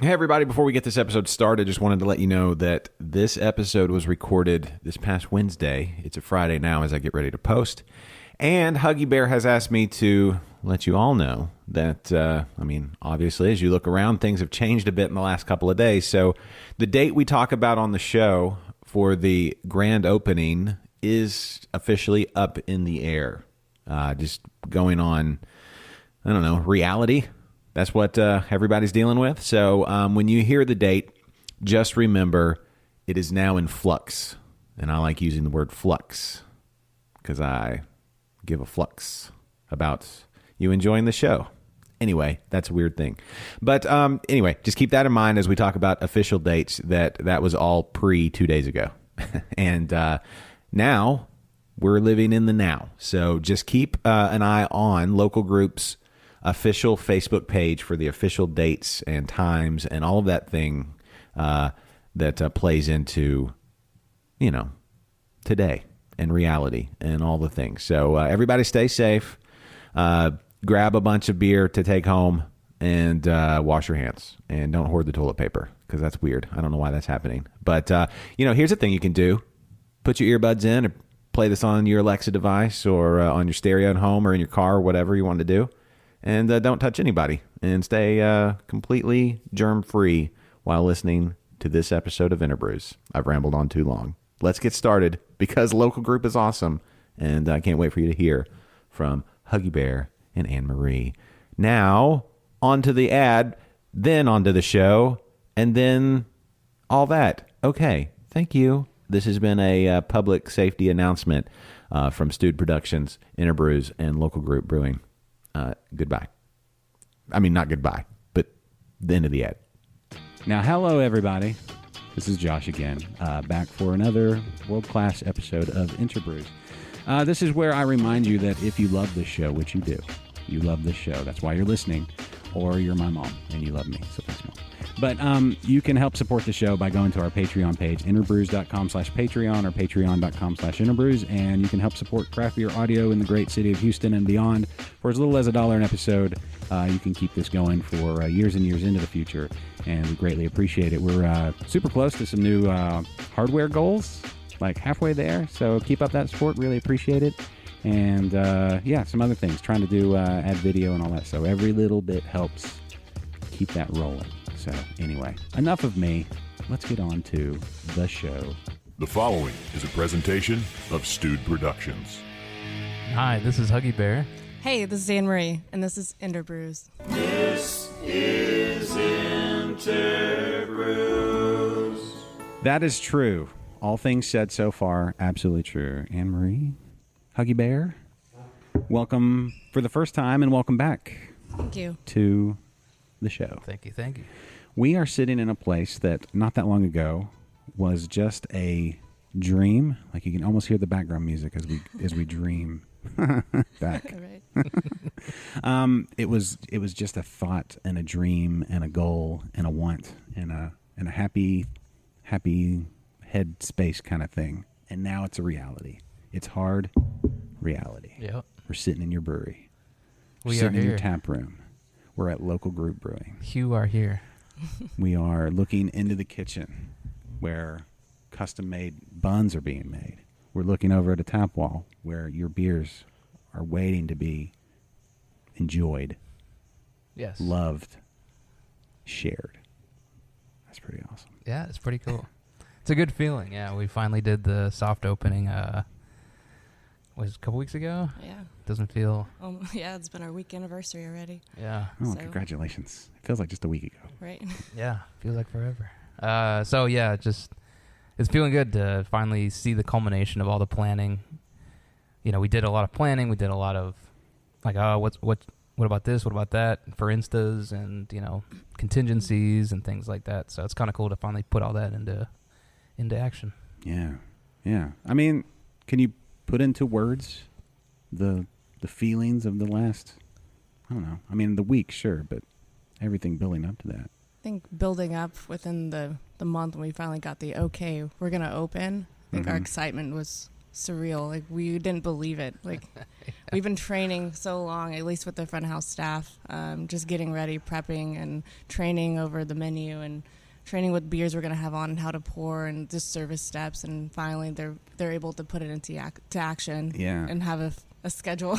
Hey, everybody, before we get this episode started, just wanted to let you know that this episode was recorded this past Wednesday. It's a Friday now as I get ready to post. And Huggy Bear has asked me to let you all know that, obviously, as you look around, things have changed a bit in the last couple of days. So the date we talk about on the show for the grand opening is officially up in the air. Just going on, reality. That's what everybody's dealing with. So when you hear the date, just remember it is now in flux. And I like using the word flux because I give a flux about you enjoying the show. Anyway, that's a weird thing. But anyway, just keep that in mind as we talk about official dates, that was all pre 2 days ago. And now we're living in the now. So just keep an eye on Local Group's official Facebook page for the official dates and times and all of that thing that plays into, today and reality and all the things. So everybody stay safe. Grab a bunch of beer to take home and wash your hands. And don't hoard the toilet paper because that's weird. I don't know why that's happening. But, here's a thing you can do. Put your earbuds in or play this on your Alexa device or on your stereo at home or in your car or whatever you want to do. And don't touch anybody and stay completely germ-free while listening to this episode of InterBrews. I've rambled on too long. Let's get started because Local Group is awesome. And I can't wait for you to hear from Huggy Bear and AnnMarie. Now, on to the ad, then on to the show, and then all that. Okay, thank you. This has been a public safety announcement from Stewed Productions, InterBrews, and Local Group Brewing. Goodbye. I mean, not goodbye, but the end of the ad. Now, hello, everybody. This is Josh again, back for another world-class episode of InterBrews. This is where I remind you that if you love this show, which you do, you love this show, that's why you're listening, or you're my mom and you love me, so thanks, Mom. But you can help support the show by going to our Patreon page, interbrews.com/Patreon or patreon.com/interbrews, and you can help support craft beer audio in the great city of Houston and beyond. For as little as $1 an episode, you can keep this going for years and years into the future, and we greatly appreciate it. We're super close to some new hardware goals, like halfway there, so keep up that support, really appreciate it. And some other things, trying to do add video and all that, so every little bit helps keep that rolling. So anyway, enough of me. Let's get on to the show. The following is a presentation of Stewed Productions. Hi, this is Huggie Bear. Hey, this is AnnMarie, and this is InterBrews. This is InterBrews. That is true. All things said so far, absolutely true. AnnMarie, Huggie Bear, welcome for the first time and welcome back. Thank you. To the show. Thank you. We are sitting in a place that not that long ago was just a dream. Like you can almost hear the background music as we dream back. Right. It was just a thought and a dream and a goal and a want and a happy head space kind of thing. And now it's a reality. It's hard reality. Yep. We're sitting in your brewery. We're We sitting are in your here. tap room. We're at Local Group Brewing. You are here. We are looking into the kitchen where custom-made buns are being made. We're looking over at a tap wall where your beers are waiting to be enjoyed, Yes. loved, shared. That's pretty awesome. Yeah, it's pretty cool. It's a good feeling. Yeah, we finally did the soft opening. Was it a couple weeks ago? Yeah. Doesn't feel. Yeah, it's been our week anniversary already. Yeah. Oh, So- congratulations. It feels like just a week ago. Right. Yeah. Feels like forever. So yeah, just it's feeling good to finally see the culmination of all the planning. We did a lot of planning. We did a lot of like, what about this? What about that? For instas and contingencies and things like that. So it's kind of cool to finally put all that into action. Yeah. I mean, can you put into words the feelings of the last, I don't know. I mean, the week, sure, but everything building up to that. I think building up within the month when we finally got the okay, we're going to open, I think our excitement was surreal. Like, we didn't believe it. Like, we've been training so long, at least with the front of house staff, just getting ready, prepping, and training over the menu, and training what beers we're going to have on and how to pour and just service steps. And finally, they're able to put it into to action and have a schedule,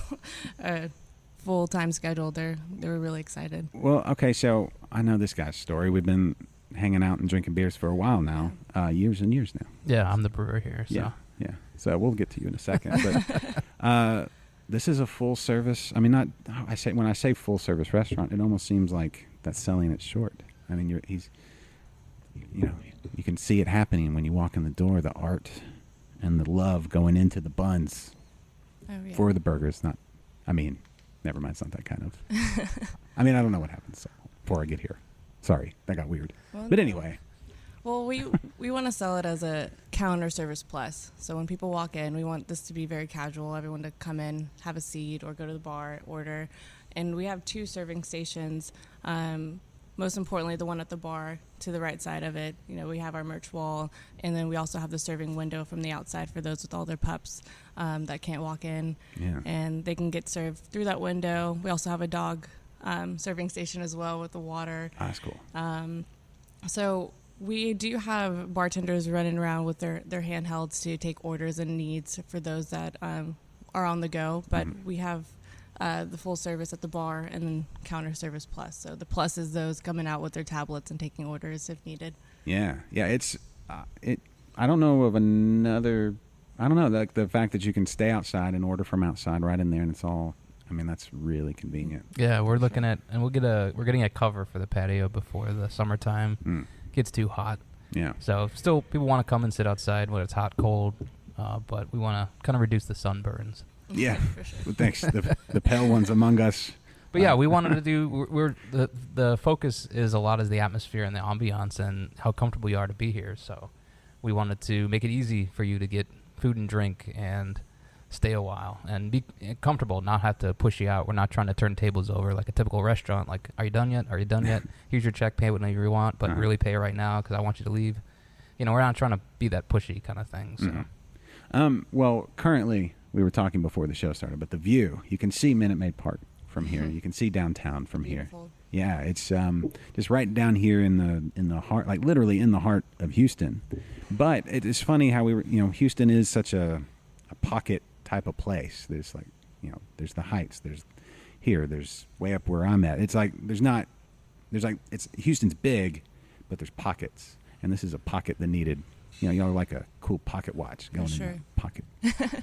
a full-time schedule. They were really excited. Well, okay, so I know this guy's story. We've been hanging out and drinking beers for a while now, years and years now. Yeah, I'm the brewer here. So. Yeah. So we'll get to you in a second. But this is a full-service. I mean, when I say full-service restaurant, it almost seems like that's selling it short. I mean, you can see it happening when you walk in the door. The art and the love going into the buns for the burgers. Never mind. It's not that kind of. I mean, I don't know what happens before I get here. Sorry, that got weird. Well, but anyway. Well, we want to sell it as a counter service plus. So when people walk in, we want this to be very casual. Everyone to come in, have a seat, or go to the bar, order. And we have 2 serving stations. Most importantly, the one at the bar to the right side of it. We have our merch wall, and then we also have the serving window from the outside for those with all their pups that can't walk in. Yeah. And they can get served through that window. We also have a dog serving station as well with the water. That's cool. So we do have bartenders running around with their handhelds to take orders and needs for those that are on the go. But we have the full service at the bar and then counter service plus. So the plus is those coming out with their tablets and taking orders if needed. Yeah. It's I don't know of another. I don't know, like the fact that you can stay outside and order from outside right in there, and it's all. I mean, that's really convenient. Yeah, we're looking at, and we're getting a cover for the patio before the summertime gets too hot. Yeah. So still, people want to come and sit outside when it's hot, cold, but we want to kind of reduce the sunburns. Yeah. Well, thanks. The pale ones among us. But yeah, we wanted to do. The focus is a lot is the atmosphere and the ambiance and how comfortable you are to be here. So we wanted to make it easy for you to get food and drink and stay a while and be comfortable, not have to push you out. We're not trying to turn tables over like a typical restaurant. Like, are you done yet? Are you done yet? Here's your check. Pay whatever you want, but really pay right now because I want you to leave. We're not trying to be that pushy kind of thing. So. Well, currently we were talking before the show started, but the view, you can see Minute Maid Park from here. You can see downtown from Beautiful. Here. Yeah, it's just right down here in the heart, like literally in the heart of Houston. But it is funny how we were, Houston is such a pocket type of place. There's like, there's the Heights. There's way up where I'm at. It's like Houston's big, but there's pockets, and this is a pocket that needed. Y'all like a cool pocket watch going in the pocket.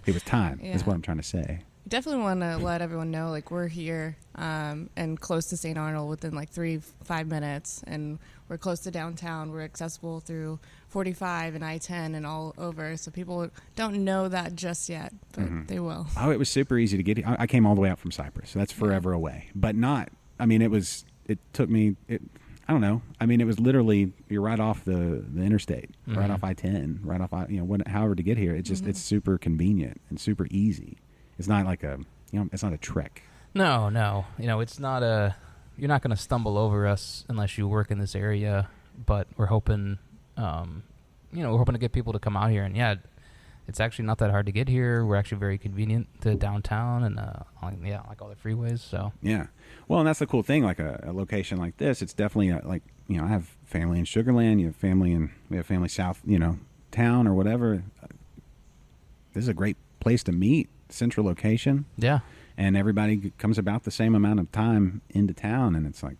It was time. Yeah. That's what I'm trying to say. Definitely want to let everyone know, like, we're here and close to St. Arnold within like 3-5 minutes, and we're close to downtown. We're accessible through 45 and I-10 and all over, so people don't know that just yet, but they will. Oh, it was super easy to get here. I came all the way out from Cyprus, so that's forever away. But it took me, I don't know. I mean, it was literally, you're right off the interstate, right off I-10, right off, however to get here. It's just, it's super convenient and super easy. It's not like it's not a trek. No. It's not you're not going to stumble over us unless you work in this area, but we're hoping, to get people to come out here. And yeah, it's actually not that hard to get here. We're actually very convenient to downtown and, like all the freeways. So yeah. Well, and that's the cool thing. Like a location like this, it's definitely I have family in Sugar Land. We have family south, town or whatever. This is a great place to meet. Central location. Yeah. And everybody comes about the same amount of time into town, and it's like,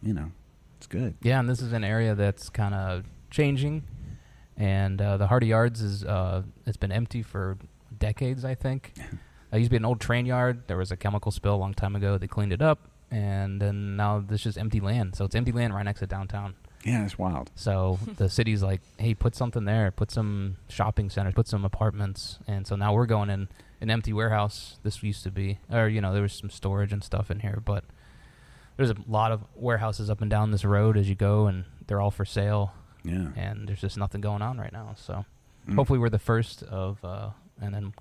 it's good. Yeah, and this is an area that's kind of changing, and the Hardy Yards it's been empty for decades, I think. It used to be an old train yard. There was a chemical spill a long time ago. They cleaned it up, and then now there's just empty land. So it's empty land right next to downtown. Yeah, it's wild. So the city's like, hey, put something there. Put some shopping centers. Put some apartments. And so now we're going in an empty warehouse. This used to be, or, there was some storage and stuff in here. But there's a lot of warehouses up and down this road as you go, and they're all for sale. Yeah. And there's just nothing going on right now. So hopefully we're the first of, and then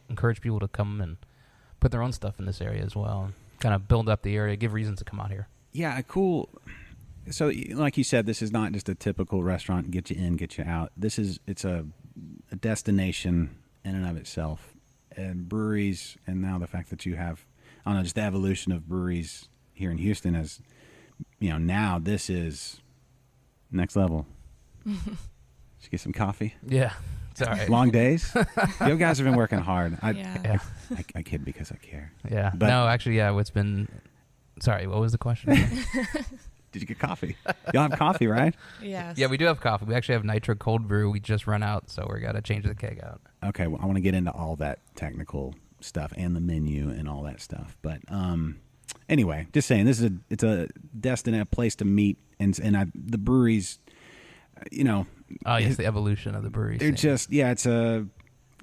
encourage people to come and put their own stuff in this area as well. And kind of build up the area, give reasons to come out here. Yeah, cool. So, like you said, this is not just a typical restaurant, get you in, get you out. It's a destination in and of itself. And breweries, and now the fact that you have, I don't know, just the evolution of breweries here in Houston is, now this is next level. Did you get some coffee? Yeah. It's all right. Long days? You guys have been working hard. Yeah. I kid because I care. Yeah. But- no, actually, yeah. It's been. Sorry, what was the question? Did you get coffee? Y'all have coffee, right? Yes. Yeah, we do have coffee. We actually have nitro cold brew. We just run out, so we got to change the keg out. Okay, well, I want to get into all that technical stuff and the menu and all that stuff. But anyway, just saying, it's a destination, a place to meet, and the breweries, Oh, yes, the evolution of the brewery. they're scene. just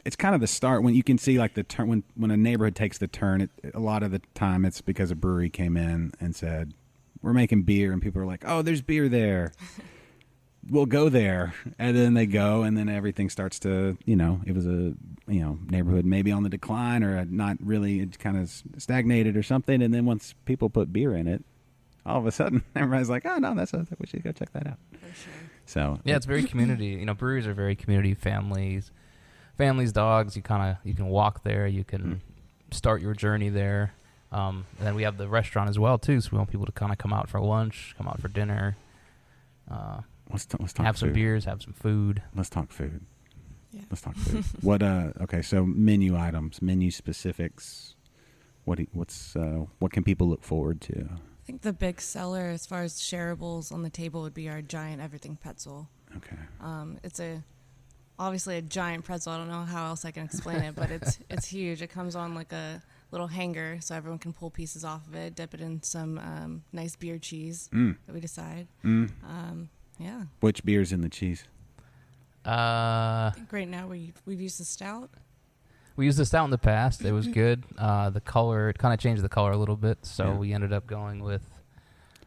it's kind of the start when you can see like the turn when a neighborhood takes the turn. A lot of the time, it's because a brewery came in and said, "We're making beer," and people are like, "Oh, there's beer there." We'll go there, and then they go, and then everything starts to, it was a, neighborhood maybe on the decline or not really, it kind of stagnated or something, and then once people put beer in it, all of a sudden everybody's like, oh no, we should go check that out. For sure. So Yeah, it's very community. Breweries are very community families, dogs. You can walk there. You can start your journey there. And then we have the restaurant as well too. So we want people to kind of come out for lunch, come out for dinner. let's talk Have some food. beers, have some food. Let's talk food. Yeah. Let's talk food. What? Okay. So menu items, menu specifics. What can people look forward to? I think the big seller as far as shareables on the table would be our giant everything pretzel. Okay. It's obviously a giant pretzel. I don't know how else I can explain it, but it's huge. It comes on like a little hanger so everyone can pull pieces off of it, dip it in some nice beer cheese that we decide. Yeah. Which beer's in the cheese? I think right now we've used the stout. We used the stout in the past. It was good. The color, it kind of changed the color a little bit, so Yeah. we ended up going with,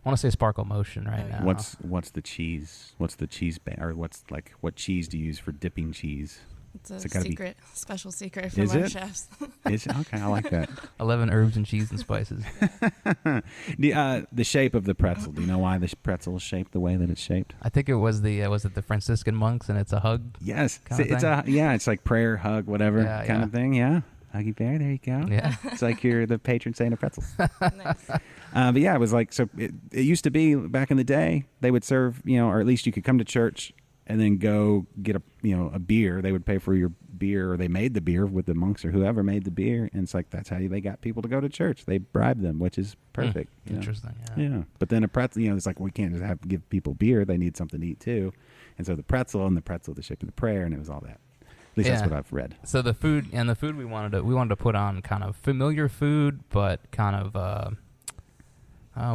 I want to say Sparkle Motion right now. What's the cheese? What's the cheese or what cheese do you use for dipping cheese? It's a Is it gotta be- special secret from Is our it? chefs. Is it? Okay, I like that. 11 herbs and cheese and spices. The shape of the pretzel. Do you know why the pretzel is shaped the way that it's shaped? I think it was the Franciscan monks, and it's a hug. Yes, Kinda it's thing? it's like prayer, hug, whatever Yeah, kind yeah. of thing. Yeah, Huggie Bear. There you go. Yeah. It's like you're the patron saint of pretzels. Nice. But yeah, it was like, so it used to be back in the day, they would serve, or at least you could come to church and then go get a beer. They would pay for your beer, or they made the beer with the monks or whoever made the beer. And it's like, that's how they got people to go to church. They bribed them, which is perfect. you know? Interesting. Yeah. Yeah. But then a pretzel, it's like, we can't just have to give people beer. They need something to eat too. And so the pretzel, the shape of the prayer, and it was all that. At least that's Yeah. what I've read. So the food we wanted to put on kind of familiar food, but kind of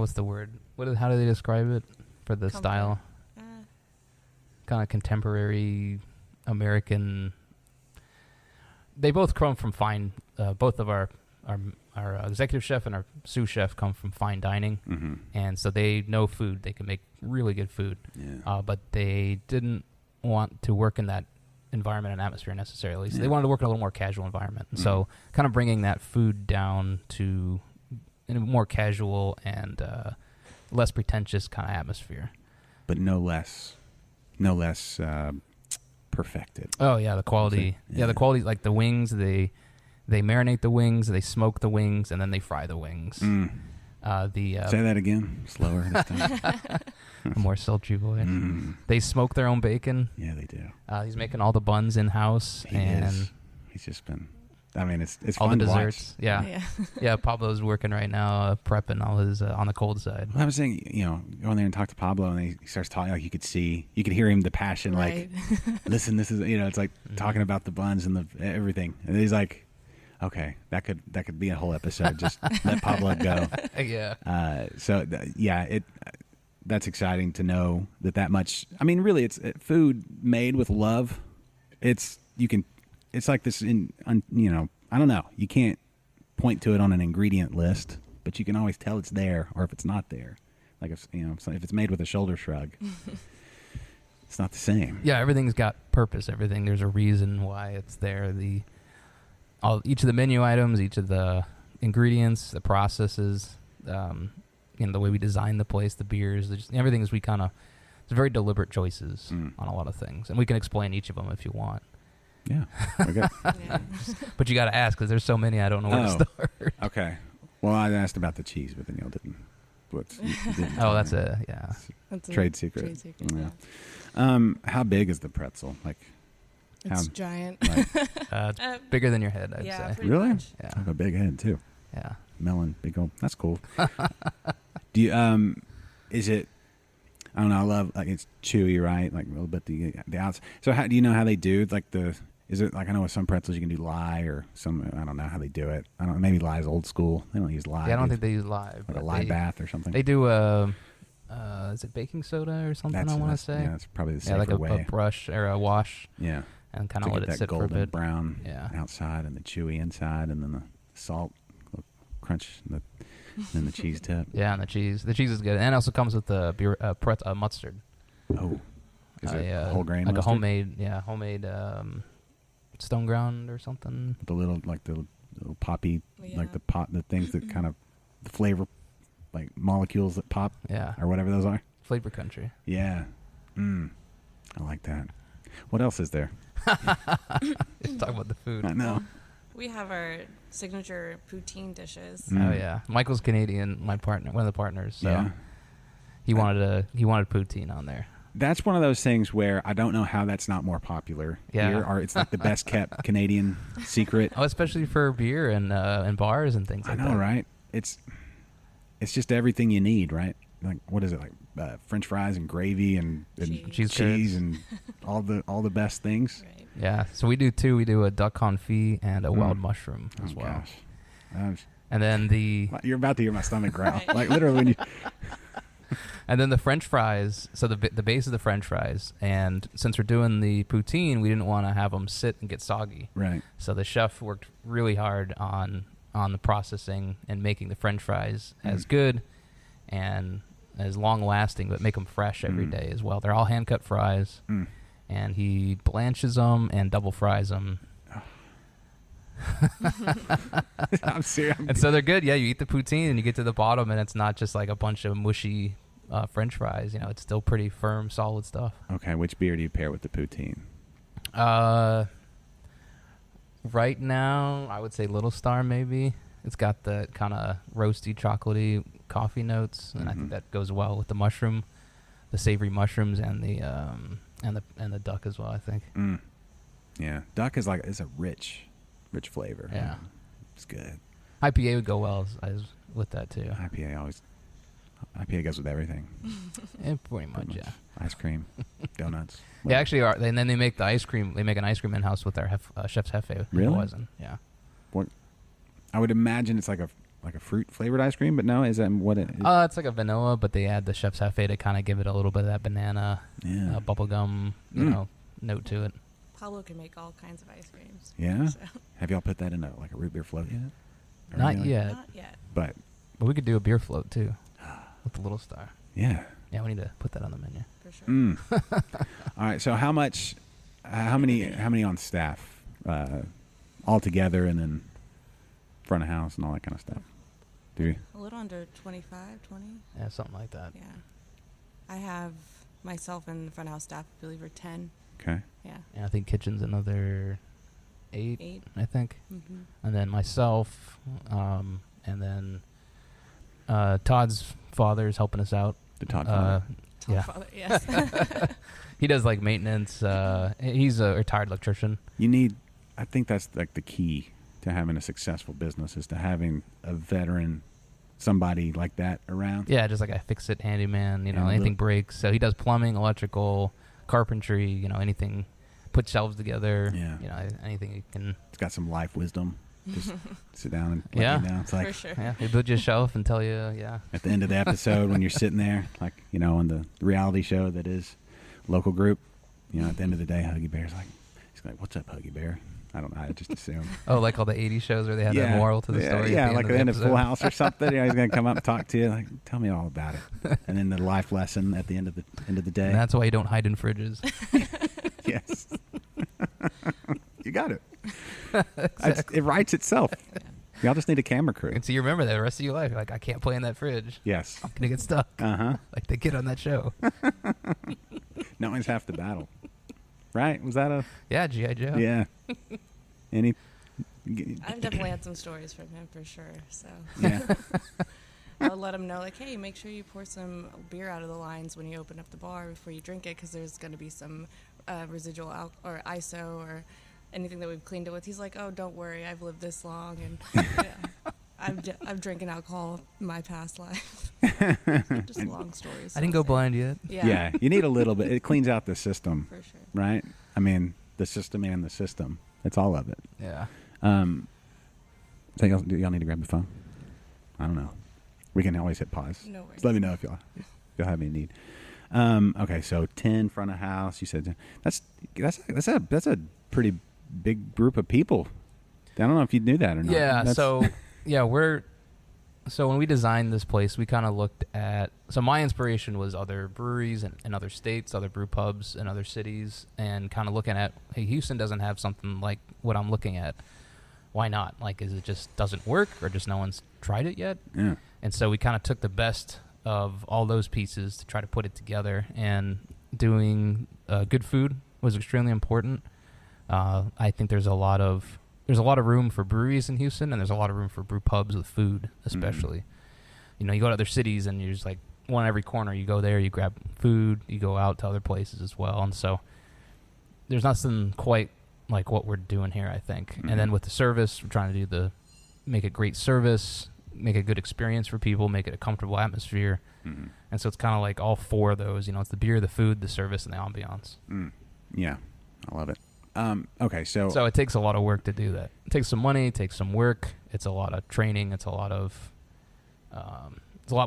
what's the word? How do they describe it for the Comfort. style? Kind of contemporary American. They both come from fine. Both of our executive chef and our sous chef come from fine dining, Mm-hmm. and so they know food. They can make really good food, Yeah. but they didn't want to work in that environment and atmosphere necessarily. So they wanted to work in a little more casual environment. Mm-hmm. So kind of bringing that food down to in a more casual and less pretentious kind of atmosphere. But no less perfected. Oh yeah, the quality. Okay. Yeah. Yeah. The quality. Like the wings, they marinate the wings, they smoke the wings, and then they fry the wings. Mm. Say that again, slower this time. A more sultry voice. Mm. They smoke their own bacon. Yeah, they do. He's making all the buns in house He and is. He's just been. I mean, it's all the fun to watch. desserts. Yeah. Yeah. Yeah. Pablo's working right now, prepping all his on the cold side. Well, I was saying, go in there and talk to Pablo, and he starts talking. Like you could hear him, the passion. Right. Like, listen, this is, it's like talking about the buns and the everything. And he's like, okay, that could be a whole episode. Just let Pablo go. Yeah. That's exciting to know that much. I mean, really, it's food made with love. It's like this I don't know. You can't point to it on an ingredient list, but you can always tell it's there, or if it's not there. Like if it's made with a shoulder shrug, it's not the same. Yeah, everything's got purpose. There's a reason why it's there. Each of the menu items, each of the ingredients, the processes, the way we design the place, the beers, everything is it's very deliberate choices on a lot of things, and we can explain each of them if you want. Yeah. We're good. Yeah. But you got to ask because there's so many. I don't know where to start. Okay. Well, I asked about the cheese, but then y'all didn't. You didn't Oh, tell that's me. That's a Trade secret. Trade secret. Yeah. Yeah. How big is the pretzel? Like, It's giant. It's bigger than your head, I'd yeah, say. pretty really? much. I Yeah. have a big head too. Yeah. Melon, big old. That's cool. Do you is it? I don't know. I love like it's chewy, right? Like a little bit the outside. So how do you know how they do like the? Is it like I know with some pretzels you can do lye or some? I don't know how they do it. I don't know. Maybe lye is old school. They don't use lye. Yeah, I don't do think they use lye. like But a lye bath or something. They do is it baking soda or something? I want to say. Yeah, that's probably the Yeah, safer like a way. brush or a wash, Yeah. and kind To of let get it that sit for a golden bit. brown Yeah. outside and the chewy inside, and then the salt crunch, and then the cheese tip. Yeah, and the cheese. The cheese is good, and it also comes with the beer mustard. Oh, is it whole grain like mustard? a homemade stone ground or something. The little little poppy, Yeah. like the things that kind of the flavor, like molecules that pop Yeah, or whatever those are. flavor country. Yeah, I like that. What else is there? Just talk about the food. I know. We have our signature poutine dishes. Mm. Oh yeah, Michael's Canadian. My partner, one of the partners. So Yeah. he wanted poutine on there. That's one of those things where I don't know how that's not more popular Yeah. here, or it's like the best kept Canadian secret. Oh, especially for beer and bars and things I like know, that. right? It's just everything you need, right? Like what is it like? French fries and gravy and Cheese. cheese and all the best things. Right. Yeah. So we do two. We do a duck confit and a wild Mm. mushroom as Oh, well. gosh. And then You're about to hear my stomach growl. Right. Like literally when you. the French fries. So the base of the French fries, and since we're doing the poutine, we didn't want to have them sit and get soggy. Right. So the chef worked really hard on the processing and making the French fries as good and as long lasting, but make them fresh every day as well. They're all hand cut fries, and he blanches them and double fries them. I'm serious. And so they're good. Yeah, you eat the poutine and you get to the bottom, and it's not just like a bunch of mushy French fries. You know, it's still pretty firm, solid stuff. Okay, which beer do you pair with the poutine? Right now, I would say Little Star maybe. It's got the kind of roasty, chocolatey coffee notes, and I think that goes well with the mushroom, the savory mushrooms, and the duck as well. I think. Yeah, duck is it's a rich flavor. Yeah. It's good. IPA would go well as with that too. IPA goes with everything. Pretty much, yeah. Ice cream, donuts. They actually are. And then they make the ice cream. They make an ice cream in house with our chef's hefe. Really? Wasn't. Yeah. What? I would imagine it's like a fruit flavored ice cream, but no, is that what it? It's like a vanilla, but they add the chef's hefe to kind of give it a little bit of that banana, bubblegum, note to it. Pablo can make all kinds of ice creams. Yeah. So. Have y'all put that in a root beer float yet? Or Not anything? yet, Not yet. But but we could do a beer float too, with the Little Star. yeah. Mm. Yeah, we need to put that on the menu. For sure. All right. So how many on staff all together, and then front of house and all that kind of stuff? Do you? A little under 25, 20. Yeah, something like that. Yeah. I have myself and the front of house staff, I believe, are 10. Okay. Yeah. And I think kitchen's another 8. 8. I think, Mm-hmm. and then myself, and then Todd's father is helping us out. The Todd father. Yeah. Father, yes. He does like maintenance. He's a retired electrician. I think that's like the key to having a successful business is to having a veteran, somebody like that around. Yeah, just like a fix-it handyman. And a Anything little- breaks. So he does plumbing, electrical, carpentry. Anything. Put shelves together. Yeah. Anything you can. It's got some life wisdom. Just sit down and let Yeah. you down. It's like For sure. Yeah, he'll build you a shelf and tell you. Yeah. at the end of the episode when you're sitting there, like, on the reality show that is Local Group, at the end of the day, Huggie Bear's he's like, "What's up, Huggie Bear?" I don't know. I just assume. Oh, like all the 80s shows where they had a moral to the story. Yeah, at like at the end of episode. Full House or something. He's going to come up and talk to you. Like, tell me all about it. And then the life lesson at the end of the day. And that's why you don't hide in fridges. Yes. You got it. It writes itself. Y'all just need a camera crew. And so you remember that the rest of your life. You're like, I can't play in that fridge. Yes. I'm gonna get stuck. Uh-huh. Like the kid on that show. Knowing's half the battle. Right? Was that a... Yeah, G.I. Joe. Yeah. Any? I've definitely had some stories from him for sure. So Yeah. I'll let him know, like, hey, make sure you pour some beer out of the lines when you open up the bar before you drink it, because there's going to be some residual or ISO or anything that we've cleaned it with. He's like, oh, don't worry, I've lived this long, and I've drinking alcohol in my past life. Just long stories. I didn't go blind yet. Yeah. You need a little bit. It cleans out the system, For sure. right? I mean, the system and the system. It's all of it. Yeah. So do y'all need to grab the phone? I don't know. We can always hit pause. No worries. Just let me know if y'all have any need. Okay, so 10 front of house. You said that's a pretty big group of people. I don't know if you knew that or not. Yeah. So when we designed this place, we kind of looked at. So my inspiration was other breweries in other states, other brew pubs in other cities, and kind of looking at, hey, Houston doesn't have something like what I'm looking at. Why not? Like, is it just doesn't work, or just no one's tried it yet? Yeah. And so we kind of took the best of all those pieces to try to put it together. And doing good food was extremely important. I think there's a lot of room for breweries in Houston, and there's a lot of room for brew pubs with food, especially. You know, you go to other cities, and you're just like one on every corner. You go there, you grab food, you go out to other places as well. And so there's nothing quite like what we're doing here, I think. And then with the service, we're trying to make a great service, make a good experience for people, make it a comfortable atmosphere. And so it's kind of like all four of those. You know, it's the beer, the food, the service, and the ambiance. Yeah, I love it. Okay, so it takes a lot of work to do that. It takes some money, it takes some work. It's a lot of training. It's a lot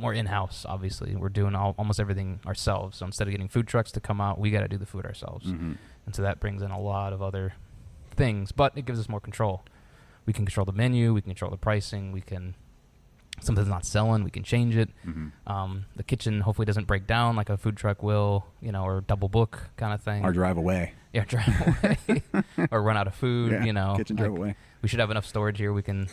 more in-house, obviously. We're doing almost everything ourselves. So instead of getting food trucks to come out, we got to do the food ourselves. And so that brings in a lot of other things, but it gives us more control. We can control the menu, we can control the pricing, we can, something's not selling, we can change it. The kitchen hopefully doesn't break down like a food truck will, you know, or double book kind of thing. or drive away. Yeah, drive away. Or run out of food, Yeah, you know. kitchen drive away. We should have enough storage here. We can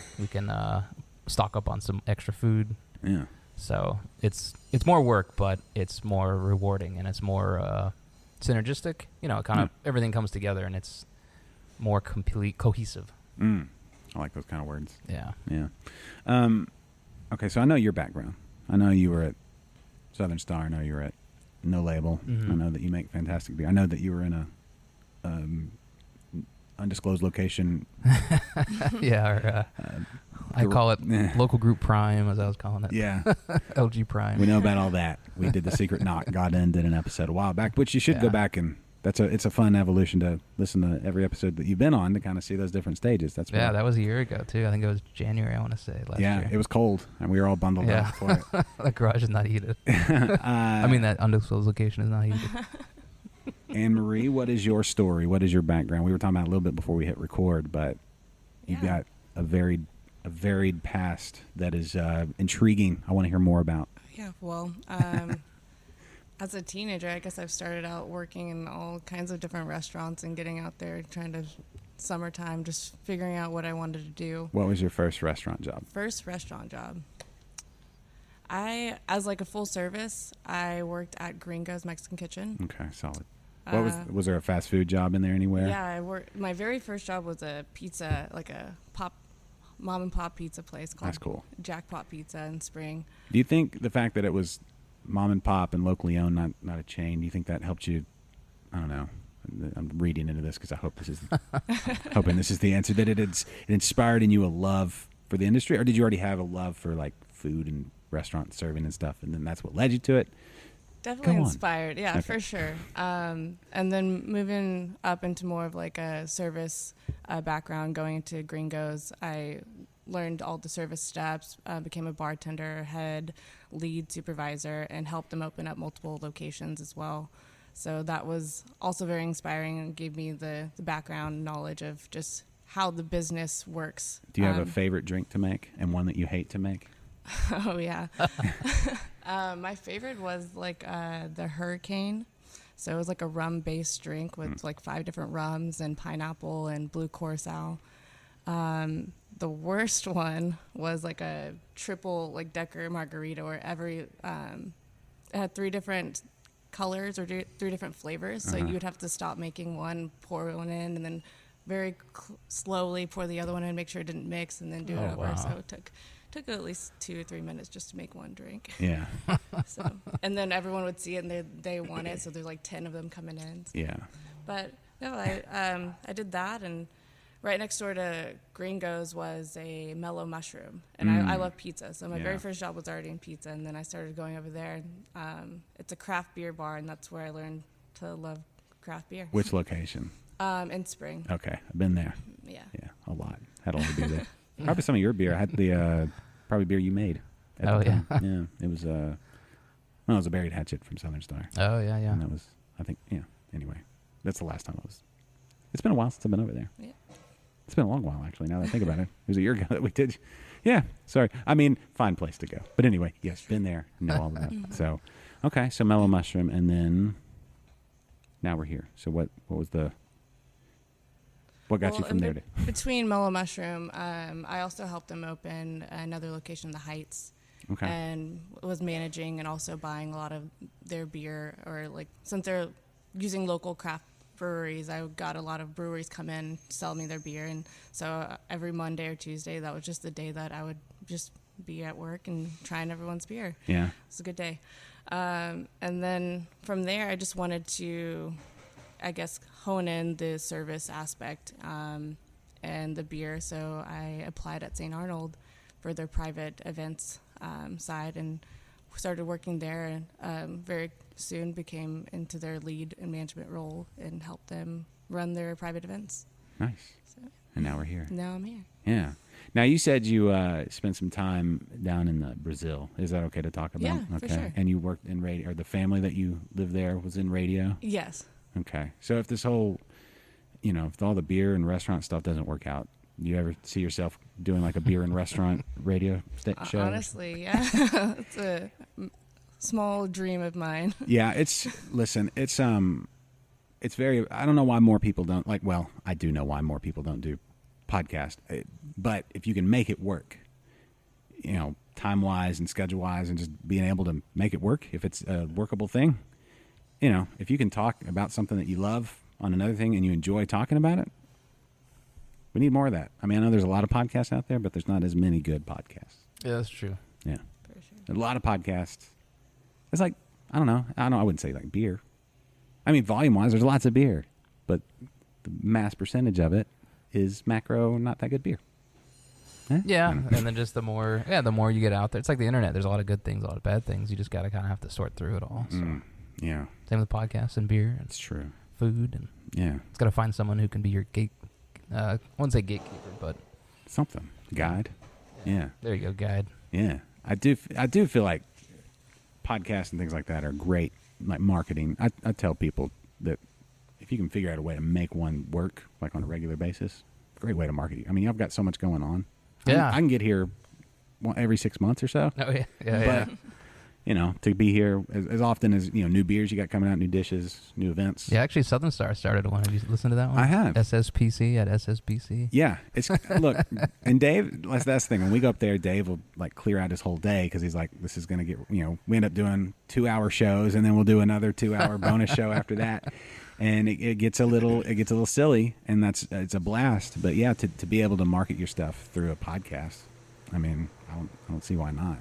stock up on some extra food. Yeah. So it's more work, but it's more rewarding, and it's more synergistic. You know, kind of everything comes together, and it's more complete, cohesive. I like those kind of words. Yeah. Yeah. Okay, so I know your background. I know you were at Southern Star. I know you were at No Label. I know that you make fantastic beer. I know that you were in a undisclosed location. Yeah. I call it Local Group Prime, as I was calling it. Yeah. LG Prime. We know about all that. We did the Secret Knock. Got in, did an episode a while back, which you should go back and. It's a fun evolution to listen to every episode that you've been on to kind of see those different stages. That was a year ago too. I think it was January, I want to say, last year. It was cold and we were all bundled up for it. The garage is not heated. I mean, that undisclosed location is not heated. AnnMarie, what is your story? What is your background? We were talking about it a little bit before we hit record, but you've got a varied past that is intriguing. I want to hear more about. Yeah, well, as a teenager, I guess I've started out working in all kinds of different restaurants and getting out there, summertime, just figuring out what I wanted to do. What was your first restaurant job? As like a full service, I worked at Gringo's Mexican Kitchen. Okay, solid. What was there a fast food job in there anywhere? Yeah, my very first job was a pizza, like a mom and pop pizza place called That's cool. Jackpot Pizza in Spring. Do you think the fact that it was mom and pop and locally owned, not a chain, do you think that helped you? I don't know. I'm reading into this because I hope hoping this is the answer, that it inspired in you a love for the industry, or did you already have a love for like food and restaurant serving and stuff, and then that's what led you to it? Definitely inspired, yeah, okay. For sure. And then moving up into more of like a service background, going into Gringo's, I learned all the service steps, became a bartender, head, lead, supervisor, and helped them open up multiple locations as well. So that was also very inspiring and gave me the background knowledge of just how the business works. Do you have a favorite drink to make and one that you hate to make? Oh, yeah. My favorite was like the Hurricane. So it was like a rum-based drink with like 5 different rums and pineapple and blue curacao. The worst one was like a triple like Decker margarita, where it had 3 different colors or 3 different flavors. So you would have to stop making one, pour one in, and then very slowly pour the other one in, make sure it didn't mix, and then do it over. Wow. So it took at least 2 or 3 minutes just to make one drink. Yeah. So, and then everyone would see it and they want it. So there's like 10 of them coming in. Yeah. But no, I did that, and right next door to Gringo's was a Mellow Mushroom, and I love pizza. So my very first job was already in pizza, and then I started going over there. And, it's a craft beer bar, and that's where I learned to love craft beer. Which location? In Spring. Okay, I've been there. Yeah. Yeah, a lot. Had all the beer there. Probably some of your beer. I had the probably beer you made. At Oh, the yeah. time. Yeah. It was it was a Buried Hatchet from Southern Star. Oh yeah, yeah. And that was, I think, yeah. Anyway, that's the last time I was. It's been a while since I've been over there. Yeah. It's been a long while, actually, now that I think about it. It was a year ago that we did. Yeah, sorry. I mean, fine place to go. But anyway, yes, been there, know all of that. So, okay, so Mellow Mushroom, and then now we're here. So what was the, what got you from there to? Between Mellow Mushroom, I also helped them open another location in the Heights. Okay. And was managing and also buying a lot of their beer, or like, since they're using local craft breweries, I got a lot of breweries come in, sell me their beer, and so every Monday or Tuesday, that was just the day that I would just be at work and trying everyone's beer. Yeah. It's a good day. And then from there, I just wanted to, I guess, hone in the service aspect and the beer. So I applied at St. Arnold for their private events side and started working there, and very soon became into their lead and management role and helped them run their private events. Nice. So And now we're here. now I'm here. Yeah. Now, you said you spent some time down in Brazil. Is that okay to talk about? Yeah, okay. for sure. And you worked in radio, or the family that you lived there was in radio? Yes. Okay. So if this whole, if all the beer and restaurant stuff doesn't work out, do you ever see yourself doing like a beer and restaurant radio show? Honestly, yeah. It's a small dream of mine. Yeah, it's very, I don't know why more people don't, I do know why more people don't do podcast, but if you can make it work, time wise and schedule wise, and just being able to make it work, if it's a workable thing, if you can talk about something that you love on another thing and you enjoy talking about it, we need more of that. I mean, I know there's a lot of podcasts out there, but there's not as many good podcasts. Yeah, that's true. Yeah. For sure. A lot of podcasts. It's like, I don't know. I wouldn't say like beer. I mean, volume-wise, there's lots of beer, but the mass percentage of it is macro not that good beer. Yeah, and then just the more you get out there, it's like the internet. There's a lot of good things, a lot of bad things. You just got to kind of have to sort through it all. So. Yeah. Same with podcasts and beer and It's true. food, and Yeah. it's got to find someone who can be your I wouldn't say gatekeeper, but Something. Guide. Yeah. there you go, guide. Yeah. I do feel like podcasts and things like that are great, like marketing. I tell people that if you can figure out a way to make one work, like on a regular basis, great way to market it. I mean, I've got so much going on. Yeah. I can get here every 6 months or so. Oh yeah. But, to be here as often as, new beers you got coming out, new dishes, new events. Yeah, actually, Southern Star started one. Have you listened to that one? I have. SSPC at SSBC. Yeah. It's look, and Dave, that's the thing. When we go up there, Dave will like clear out his whole day because he's like, this is going to get, we end up doing 2-hour shows, and then we'll do another 2-hour bonus show after that. And it gets a little silly, and it's a blast. But yeah, to be able to market your stuff through a podcast, I mean, I don't see why not.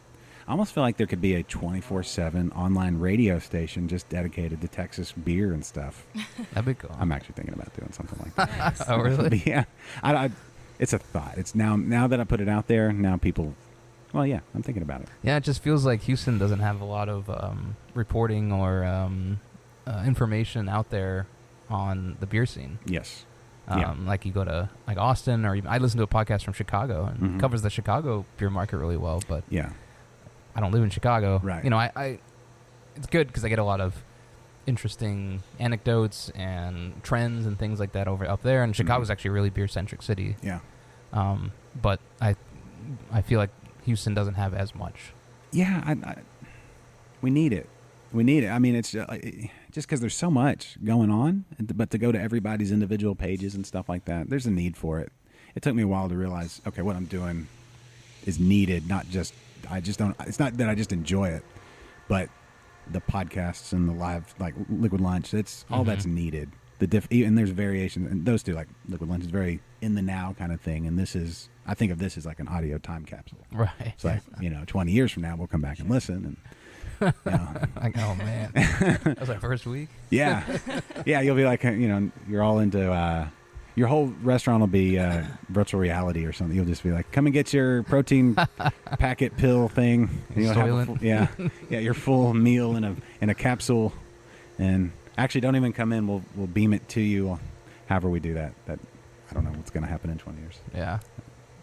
I almost feel like there could be a 24/7 online radio station just dedicated to Texas beer and stuff. That'd be cool. I'm actually thinking about doing something like that. Oh, really? But yeah, it's a thought. It's now that I put it out there, now people. Well, yeah, I'm thinking about it. Yeah, it just feels like Houston doesn't have a lot of reporting or information out there on the beer scene. Yes. Like you go to like Austin, or I listen to a podcast from Chicago, and it covers the Chicago beer market really well. But yeah, I don't live in Chicago. Right. I it's good because I get a lot of interesting anecdotes and trends and things like that up there. And Chicago's actually a really beer centric city. Yeah. But I feel like Houston doesn't have as much. Yeah, we need it. We need it. I mean, it's just because there's so much going on, but to go to everybody's individual pages and stuff like that, there's a need for it. It took me a while to realize, okay, what I'm doing is needed, not just, it's not that I just enjoy it, but the podcasts and the live, like Liquid Lunch, it's all that's needed. and there's variations, and those two, like Liquid Lunch is very in the now kind of thing, and I think of this as like an audio time capsule. Right. It's like 20 years from now we'll come back and listen, and like, oh man, that was our first week. yeah, you'll be like, you're all into. Your whole restaurant will be virtual reality or something. You'll just be like, come and get your protein packet pill thing. And you'll have your full meal in a capsule. And actually, don't even come in. We'll beam it to you. However we do that. I don't know what's going to happen in 20 years. Yeah.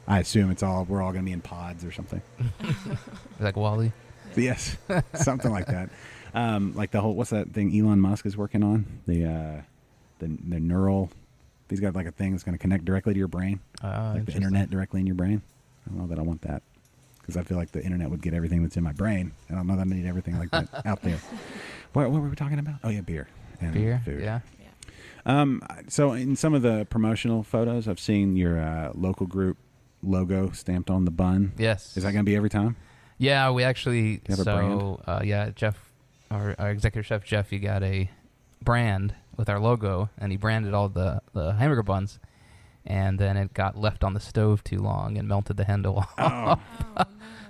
I assume we're all going to be in pods or something. Like Wally. Yes, something like that. Like the whole, what's that thing Elon Musk is working on? The neural. He's got like a thing that's going to connect directly to your brain, like the internet directly in your brain. I don't know that I want that because I feel like the internet would get everything that's in my brain. I don't know that I need everything like that out there. What were we talking about? Oh yeah, beer and food. Yeah. So in some of the promotional photos, I've seen your local group logo stamped on the bun. Yes. Is that going to be every time? Yeah, we actually. Do you have a brand? Jeff, our executive chef Jeff, he got a brand with our logo, and he branded all the hamburger buns, and then it got left on the stove too long and melted the handle off. No.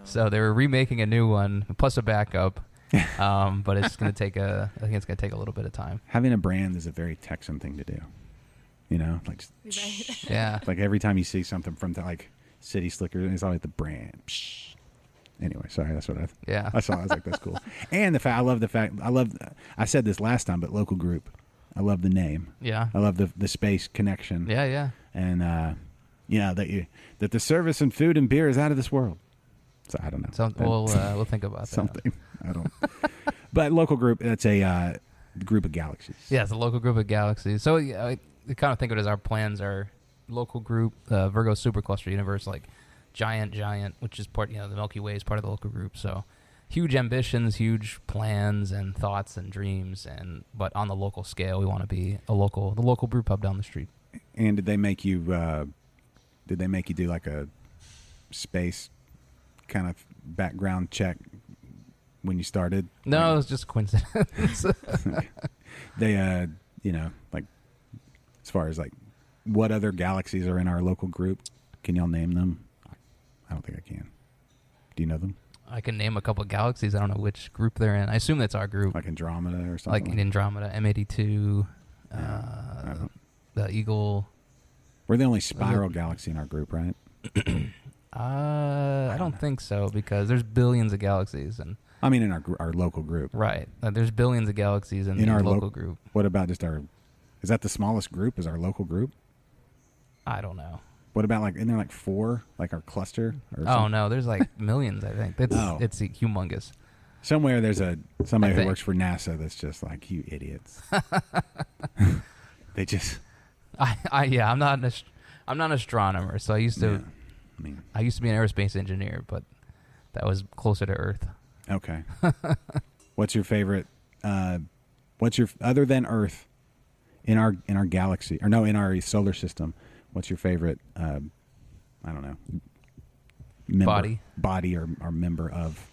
So they were remaking a new one plus a backup, but it's going to take I think it's going to take a little bit of time. Having a brand is a very Texan thing to do. Like Right. Yeah. like every time you see something from like City Slickers, it's always the brand. Anyway, sorry, that's what I saw. I was like, that's cool. And I said this last time, but Local Group. I love the name. Yeah. I love the space connection. Yeah. And that the service and food and beer is out of this world. So I don't know. So we'll think about that. Something. I don't. But Local Group, that's a group of galaxies. Yeah, it's a local group of galaxies. So I kind of think of it as our plans are local group, Virgo supercluster universe, like giant, which is part, the Milky Way is part of the local group. So huge ambitions, huge plans and thoughts and dreams, but on the local scale, we want to be the local brew pub down the street. And did they make you do like a space kind of background check when you started? No, it was just coincidence. They like as far as like what other galaxies are in our local group, can y'all name them? I don't think I can. Do you know them? I can name a couple of galaxies. I don't know which group they're in. I assume that's our group. Like Andromeda or something? Like Andromeda, M82, the Eagle. We're the only spiral galaxy in our group, right? I don't think so, because there's billions of galaxies. I mean, in our local group. Right. There's billions of galaxies in our local group. What about just is that the smallest group, is our local group? I don't know. What about isn't there like 4, like our cluster? Oh, no, there's like millions, I think. It's humongous. Somewhere there's somebody who works for NASA that's just like, you idiots. They just... I'm not an astronomer, so I used to be an aerospace engineer, but that was closer to Earth. Okay. What's your favorite, other than Earth, in our galaxy, or no, in our solar system, what's your favorite, I don't know, body or member of?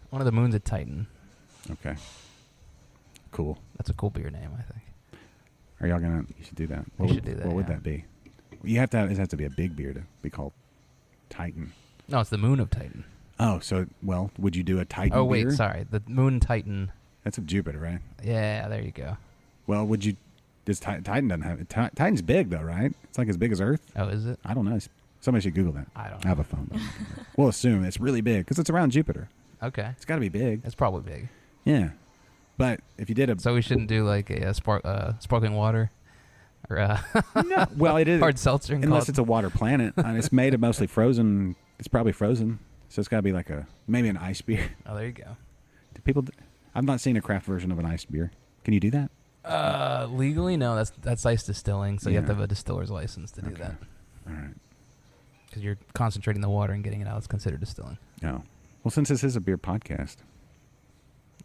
One of the moons of Titan. Okay. Cool. That's a cool beer name, I think. Are y'all you should do that. We should do that. What would that be? It has to be a big beer to be called Titan. No, it's the moon of Titan. Oh, so, would you do a Titan beer? Oh, wait, sorry. The moon Titan. That's of Jupiter, right? Yeah, there you go. Well, Titan doesn't have it. Titan's big, though, right? It's like as big as Earth. Oh, is it? I don't know. Somebody should Google that. I don't know. I have a phone. We'll assume it's really big because it's around Jupiter. Okay. It's got to be big. It's probably big. Yeah. But if you did So we shouldn't do like a sparkling water? Or no. Well, it is. Hard seltzer. Unless it's a water planet. And it's made of mostly frozen. It's probably frozen. So it's got to be like maybe an ice beer. Oh, there you go. I've not seen a craft version of an iced beer. Can you do that? Legally, no. That's ice distilling, so you have to have a distiller's license to do that. All right. Because you're concentrating the water and getting it out. It's considered distilling. Oh. Well, since this is a beer podcast.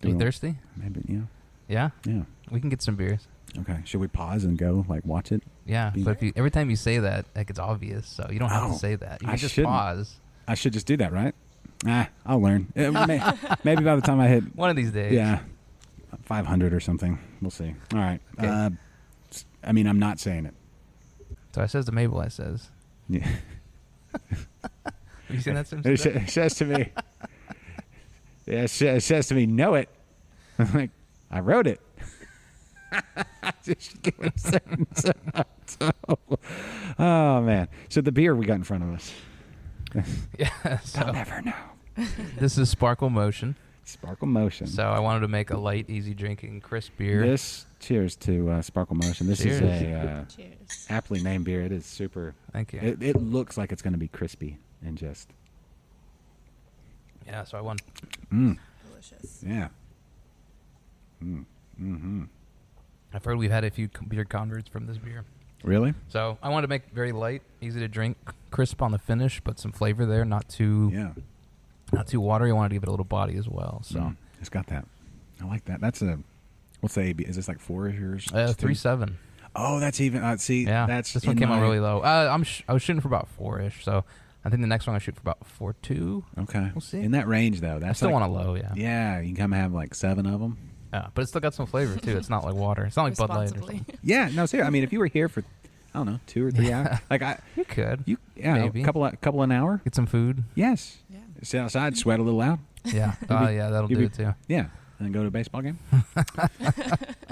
Are you thirsty? Maybe, yeah. Yeah? Yeah. We can get some beers. Okay. Should we pause and go, watch it? Yeah. But every time you say that, it's obvious, so you don't have to say that. You can just pause. I should just do that, right? I'll learn. Maybe by the time I hit... One of these days. Yeah. 500 or something. We'll see. All right. Okay. I mean, I'm not saying it. So I says to Mabel, I says, Yeah. have you seen that It Simpsons? says to me, yeah, it says to me, know it. I'm like, I wrote it. Just give it a second. Oh, man. So the beer we got in front of us. Yeah. So I'll never know. this is Sparkle Motion. Sparkle Motion. So I wanted to make a light, easy drinking, crisp beer. Cheers to Sparkle Motion. This is a Cheers. aptly named beer. It is super. Thank you. It looks like it's going to be crispy and just. Yeah, so I won. Delicious. Yeah. Mm-hmm. I've heard we've had a few beer converts from this beer. Really? So I wanted to make it very light, easy to drink, crisp on the finish, but some flavor there, not too watery. I wanted to give it a little body as well. So It's got that. I like that. That's a. What's the AB? Is this like 4-ish or 3.7. Oh, that's even. See, Yeah, that's this one came out really low. I was shooting for about 4-ish. So I think the next one I shoot for about 4.2. Okay. We'll see. In that range, though. That's I still like, want a low, yeah. Yeah, you can come have like 7 of them. Yeah, but it's still got some flavor too. It's not like water. It's not like Bud Light or Responsibly. something. Yeah, no, seriously. I mean, if you were here for, I don't know, 2 or 3 hours, like You could a maybe couple an hour. get some food. Yes. Yeah. Sit outside, sweat a little out. Yeah. Oh yeah, that'll you'd do be- it too. Yeah, and then go to a baseball game,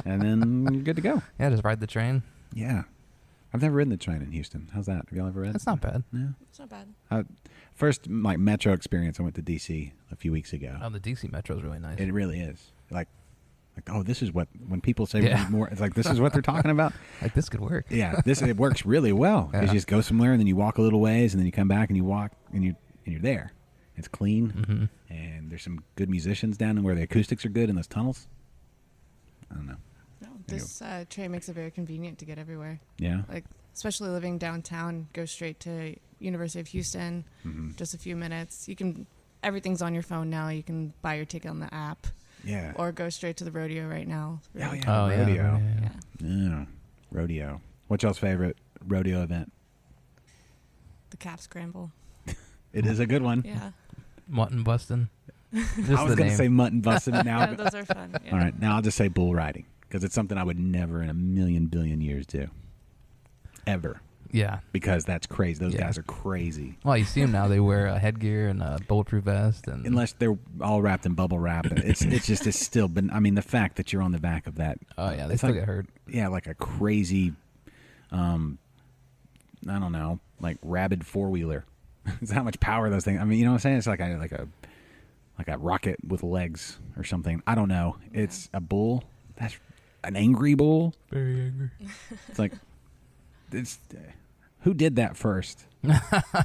and then you're good to go. Yeah, just ride the train. Yeah, I've never ridden the train in Houston. How's that? Have y'all ever ridden? That's not bad. Yeah. It's not bad. First, like metro experience. I went to DC a few weeks ago. Oh, the DC Metro is really nice. It really is like, oh, this is what when people say Yeah. we need more. It's like this is what they're talking about. Like this could work. Yeah, it works really well. 'Cause Yeah. you just go somewhere and then you walk a little ways and then you come back and you walk and you're there. It's clean Mm-hmm. and there's some good musicians down there where the acoustics are good in those tunnels. I don't know. No, this train makes it very convenient to get everywhere. Yeah. Like, especially living downtown, go straight to University of Houston, Mm-hmm. just a few minutes. Everything's on your phone now. You can buy your ticket on the app Yeah. or go straight to the rodeo right now. It's Oh really- yeah. Oh yeah, rodeo. yeah. Yeah. Rodeo. What's y'all's favorite rodeo event? The cap scramble. It is a good one. Yeah. Mutton busting. Just I was the going to name. say mutton busting now. Yeah, those are fun. Yeah. All right, now I'll just say bull riding because it's something I would never in a million billion years do, ever, Yeah. because that's crazy. Those Yeah. guys are crazy. Well, you see them now. They wear a headgear and a bulletproof vest, and Unless they're all wrapped in bubble wrap, it's still. But I mean, the fact that you're on the back of that. oh yeah, they it's still like, get hurt. Yeah, like a crazy, I don't know, like rabid 4-wheeler. It's how much power those things. I mean, you know what I'm saying? It's like a rocket with legs or something. I don't know. It's a bull. That's an angry bull. Very angry. It's like, who did that first?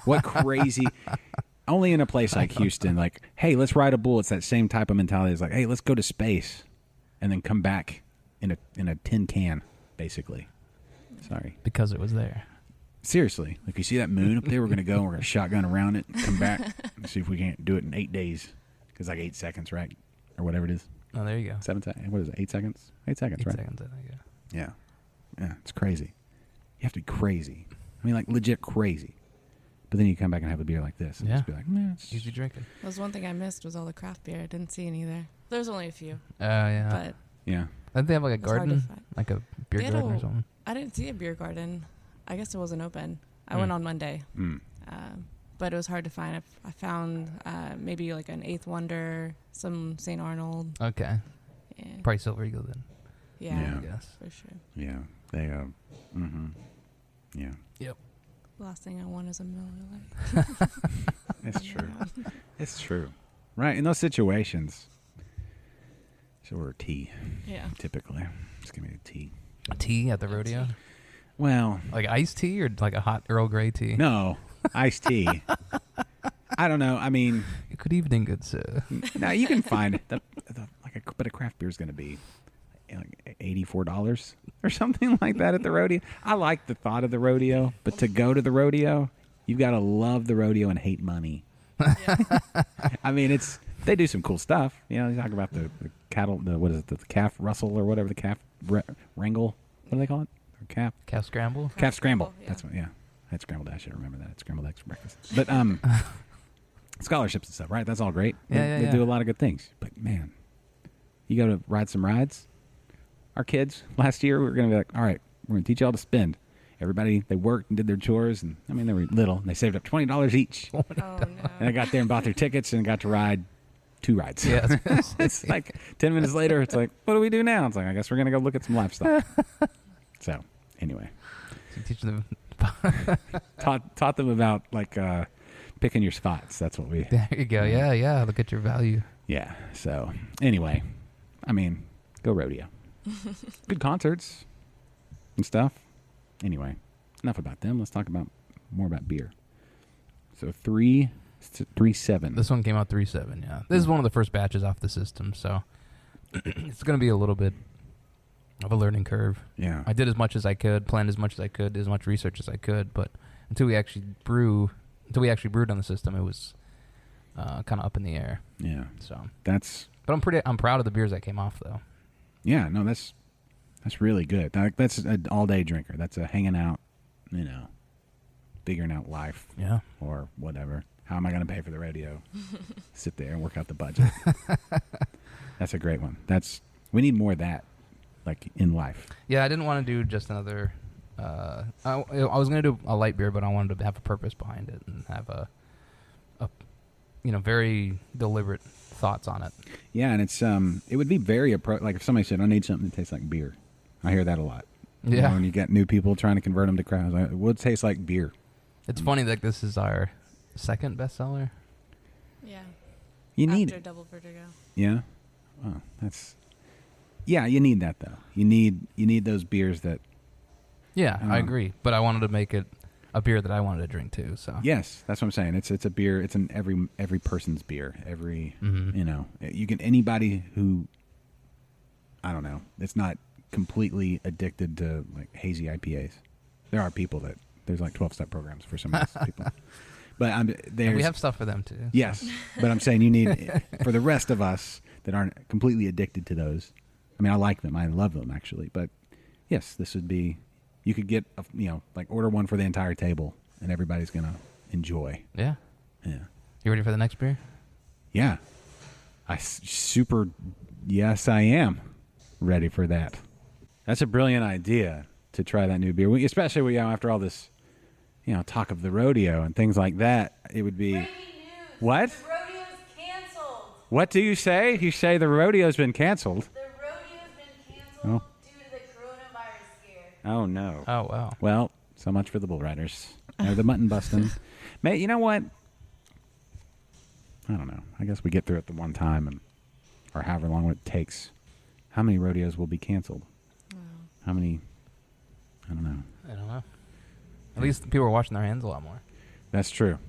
What crazy? Only in a place like Houston, like, hey, let's ride a bull. It's that same type of mentality. It's like, hey, let's go to space, and then come back in a tin can, basically. Sorry, Because it was there. seriously. Like, you see that moon up there? We're gonna go. And we're gonna shotgun around it, and come back, and see if we can't do it in 8 days. Because like 8 seconds, right, or whatever it is. Oh, there you go. 7 seconds. What is it? 8 seconds. 8 seconds, 8 right? seconds, I think. Yeah. Yeah, it's crazy. You have to be crazy. I mean, like legit crazy. But then you come back and have a beer like this, and Yeah. just be like, man, it's Easy drinking. That was one thing I missed was all the craft beer. I didn't see any there. There's only a few, Oh yeah. but yeah. Didn't they have like a it's hard to garden, find. like a beer They had garden or a- something? I didn't see a beer garden. I guess it wasn't open. I Mm. went on Monday, Mm. but it was hard to find. I found maybe like an Eighth Wonder, some St. Arnold. Okay. Yeah, Probably Silver Eagle then. yeah, Yeah. I guess. for sure. Yeah. They. Yeah. Yep. Last thing I want is a Miller Lite. It's true. It's true. Right in those situations. So we're tea Yeah. typically. Just give me a tea. Tea at the rodeo? Well, Like iced tea or like a hot Earl Grey tea? no, iced tea. I don't know. I mean, Good evening, good sir. now you can find but a craft beer is going to be like $84 or something like that at the rodeo. I like the thought of the rodeo, but to go to the rodeo, you've got to love the rodeo and hate money. I mean, they do some cool stuff. You know, you talk about the cattle, the calf rustle or whatever, the calf wrangle. What do they call it? Or calf Scramble? calf scramble. yeah. That's what. Yeah, I had scrambled. I should remember that. I had scrambled eggs for breakfast. But scholarships and stuff, right? That's all great. Yeah, They yeah. do a lot of good things. But man, You go to ride some rides. Our kids last year, we were going to be like, all right, we're going to teach y'all to spend. Everybody, they worked and did their chores, and I mean, they were little. And they saved up $20 each. Oh, no. And they got there and bought their tickets and got to ride 2 rides. Yeah. It's like 10 minutes later, it's like, what do we do now? It's like, I guess we're going to go look at some livestock. So, anyway. Teaching them. Taught them about, like, picking your spots. That's what we... There you go. Yeah. Look at your value. Yeah. So, anyway. I mean, go rodeo. Good concerts and stuff. Anyway, enough about them. Let's talk about more about beer. So 3.7. This one came out 3.7. Yeah, this is one of the first batches off the system, so it's going to be a little bit of a learning curve. Yeah, I did as much as I could, planned as much as I could, did as much research as I could, but until we actually brewed on the system, it was kind of up in the air. Yeah. So But I'm proud of the beers that came off though. Yeah. No, that's really good. That's an all-day drinker. That's a hanging out, figuring out life. Yeah. Or whatever. How am I going to pay for the radio? Sit there and work out the budget. That's a great one. We need more of that, like, in life. Yeah, I didn't want to do just another. I was going to do a light beer, but I wanted to have a purpose behind it and have a very deliberate thoughts on it. Yeah, and it's it would be very like if somebody said, "I need something that tastes like beer." I hear that a lot. Yeah, when you get new people trying to convert them to crowds, it would taste like beer. It's funny that this is our second bestseller. Yeah. You need After it. Double Vertigo. Yeah. Oh, yeah, you need that though. You need those beers that. Yeah, I agree, but I wanted to make it a beer that I wanted to drink too. So yes, that's what I'm saying. It's a beer. It's an every person's beer. You can anybody who, I don't know, it's not completely addicted to like hazy IPAs. There are people there's like 12-step programs for some of those people. But we have stuff for them too. So. Yes, but I'm saying you need for the rest of us that aren't completely addicted to those. I mean, I like them. I love them actually. But yes, this would be. You could get like order one for the entire table, and everybody's gonna enjoy. Yeah. Yeah. You ready for the next beer? Yeah. Yes, I am ready for that. That's a brilliant idea to try that new beer, especially after all this, talk of the rodeo and things like that. It would be. Breaking news. What? The rodeo's canceled. What do you say? You say the rodeo's been canceled. The rodeo's been canceled due to the coronavirus scare. Oh no. Oh wow. Well, so much for the bull riders. Or the mutton busting. Mate, you know what? I don't know. I guess we get through it the one time, or however long it takes. How many rodeos will be canceled? How many? I don't know. At least people are washing their hands a lot more. That's true.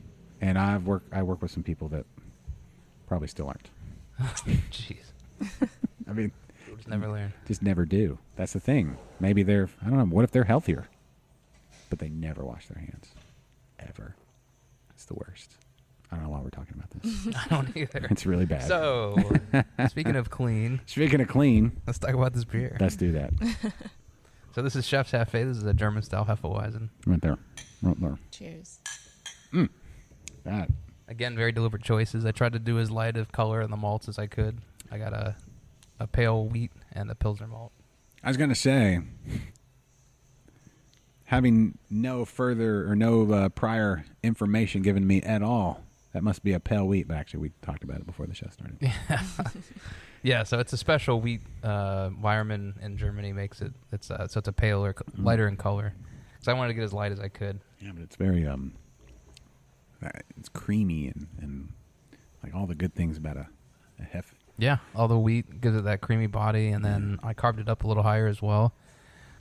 And I work with some people that probably still aren't. Jeez. I mean, We'll just never learn. just never do. That's the thing. Maybe I don't know. What if they're healthier? But they never wash their hands. Ever. It's the worst. I don't know why we're talking about this. I don't either. It's really bad. So, speaking of clean, Speaking of clean, let's talk about this beer. let's do that. So this is Chef's Cafe. This is a German-style Hefeweizen. Right there. Right there. Cheers. That. Again, very deliberate choices. I tried to do as light of color in the malts as I could. I got a pale wheat and a Pilsner malt. I was going to say, having no prior information given me at all, that must be a pale wheat. But actually, we talked about it before the show started. Yeah, so it's a special wheat. Weiermann in Germany makes it. It's a paler, lighter in color. So I wanted to get as light as I could. Yeah, but it's very it's creamy and like all the good things about a hef. Yeah, all the wheat gives it that creamy body, and then I carved it up a little higher as well.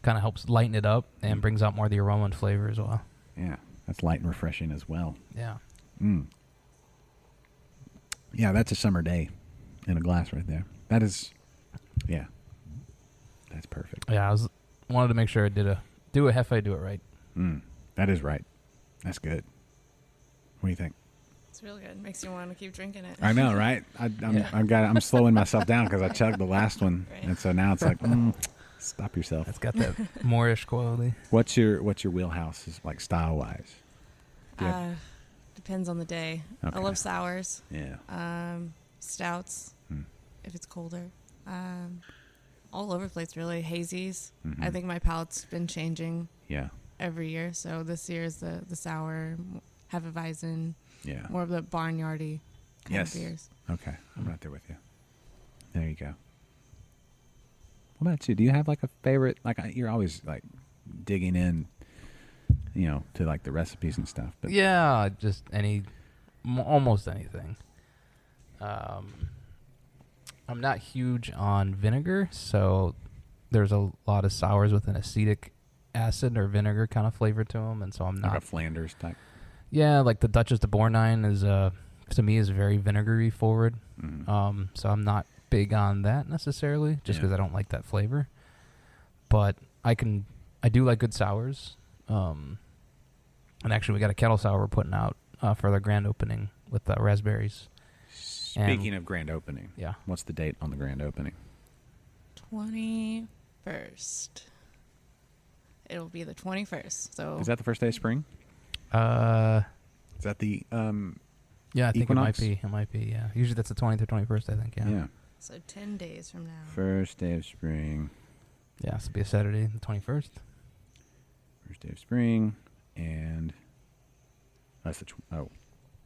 Kind of helps lighten it up and brings out more of the aroma and flavor as well. Yeah, that's light and refreshing as well. Yeah. Yeah, that's a summer day in a glass right there. That is, yeah, that's perfect. Yeah, wanted to make sure I do a Hefe, do it right. That is right. That's good. What do you think? It's real good. Makes you want to keep drinking it. I know, right? I'm slowing myself down because I chugged the last one, Right. and so now it's like, stop yourself. It's got that Moorish quality. What's your wheelhouse is like style wise? Depends on the day. Okay. I love sours. Yeah. Stouts, if it's colder. All over the place, really. Hazies. Mhm. I think my palate's been changing Yeah. every year. So this year is the sour, Hefeweizen, Yeah. more of the barnyardy kind Yes. of beers. Okay. I'm right there with you. There you go. What about you? Do you have like a favorite? Like you're always like digging in, to like the recipes and stuff. But Yeah, just almost anything. I'm not huge on vinegar, so there's a lot of sours with an acetic acid or vinegar kind of flavor to them, and so I'm like not. a Flanders type. Yeah, like the Duchess de Borgnine is to me is very vinegary forward. Mhm. So I'm not big on that necessarily, just Yeah. because I don't like that flavor. But I do like good sours. And actually, we got a kettle sour we're putting out for the grand opening with raspberries. Speaking of grand opening, Yeah. what's the date on the grand opening? 21st. It'll be the 21st. So Is that the first day of spring? Uh, Is that the yeah, I think Equinox? it might be. Yeah, usually that's the 20th or 21st. I think. Yeah. So 10 days from now. First day of spring. Yeah, so it'll be a Saturday, the 21st. First day of spring, and that's the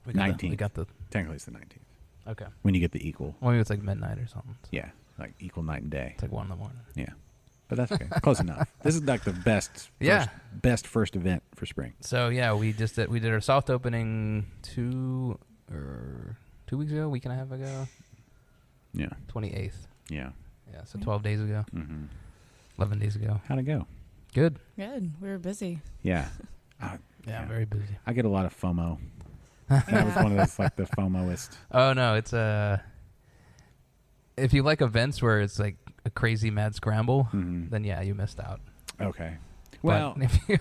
We 19th. We got the. Technically it's the 19th. Okay. When you get the equal. Well, maybe it's like midnight or something. Yeah, like equal night and day. It's like 1 in the morning. Yeah, but that's okay. Close enough. This is like the best. Yeah. First event for spring. So yeah, we did our soft opening 2 weeks ago, week and a half ago, Yeah. 28th. Yeah. Yeah, so 12 days ago, Mm-hmm. 11 days ago. How'd it go? Good. Good. We were busy. Yeah. Yeah, very busy. I get a lot of FOMO. That was one of those like the FOMOist. Oh no, it's if you like events where it's like a crazy mad scramble, Mhm. then yeah, you missed out. Okay. But Well, if you,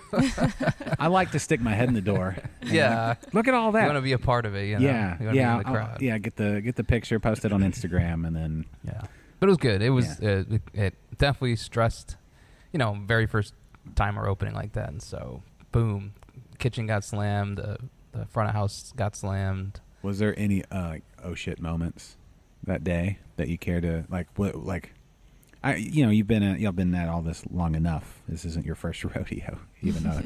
I like to stick my head in the door. and yeah, look at all you that. want to be a part of it, you know? Yeah. You wanna Yeah. be in the crowd. Yeah. Get the picture, post it on Instagram, and then Yeah, but it was good. It was it definitely stressed, very first time we're opening like that, and so boom, kitchen got slammed, the front of house got slammed. was there any like oh shit moments that day that you care to like y'all been at all this long enough. This isn't your first rodeo, even though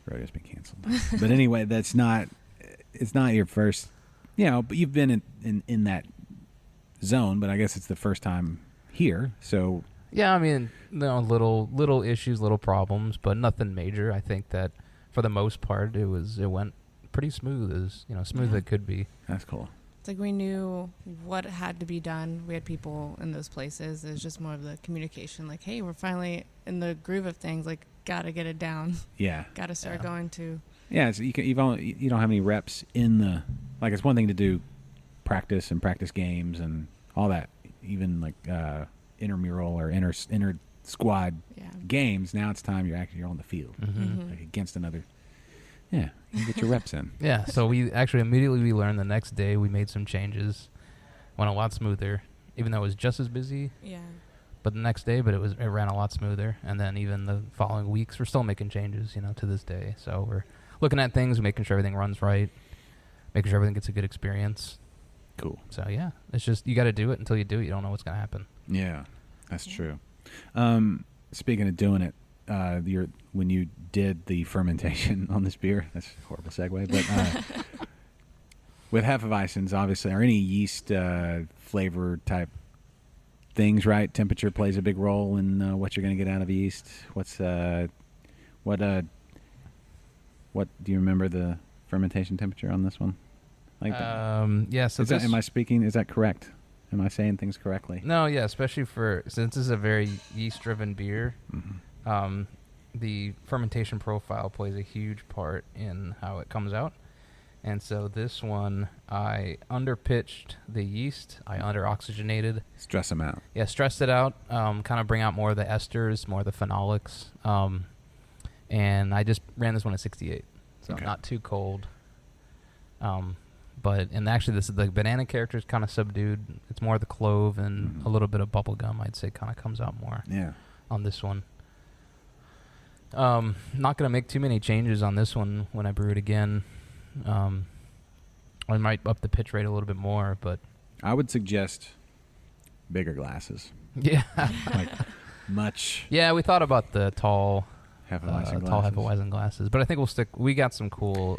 rodeo's been canceled. But anyway, it's not your first, but you've been in that zone, but I guess it's the first time here. So Yeah, I mean, little issues, little problems, but nothing major. I think that for the most part, it went pretty smooth, as smooth as it could be. that's cool. It's like we knew what had to be done. We had people in those places. It was just more of the communication. Like, hey, we're finally in the groove of things. Like, gotta get it down. Yeah. Gotta start going to. Yeah, so you don't have any reps in the like. It's one thing to do practice games and all that, even like intramural or inter squad games. Now it's time you're on the field, like against another. Yeah, you get your reps in. Yeah, so we actually immediately learned the next day we made some changes, went a lot smoother, even though it was just as busy. Yeah. But the next day, it ran a lot smoother, and then even the following weeks, we're still making changes, to this day. So we're looking at things, making sure everything runs right, making sure everything gets a good experience. Cool. So yeah, it's just you got to do it. Until you do it, you don't know what's gonna happen. Yeah, that's true. Speaking of doing it, when you did the fermentation on this beer, that's a horrible segue, but with Hefeweizens, obviously, or any yeast flavor type things, right? Temperature plays a big role in what you're going to get out of yeast. What do you remember the fermentation temperature on this one? Like yeah. So am I speaking? Is that correct? Am I saying things correctly? No, yeah. Especially since this is a very yeast-driven beer, the fermentation profile plays a huge part in how it comes out. And so this one, I underpitched the yeast. I under-oxygenated. Stress them out. Yeah, stressed it out. Kind of bring out more of the esters, more of the phenolics. And I just ran this one at 68, so not too cold. And actually, the banana character is kind of subdued. It's more the clove and a little bit of bubble gum, I'd say, kind of comes out more. Yeah. On this one. Not going to make too many changes on this one when I brew it again. I might up the pitch rate a little bit more, but I would suggest bigger glasses. Yeah. Like much Yeah, we thought about the tall Hefeweizen tall glasses. Hefeweizen glasses, but I think we'll stick. We got some cool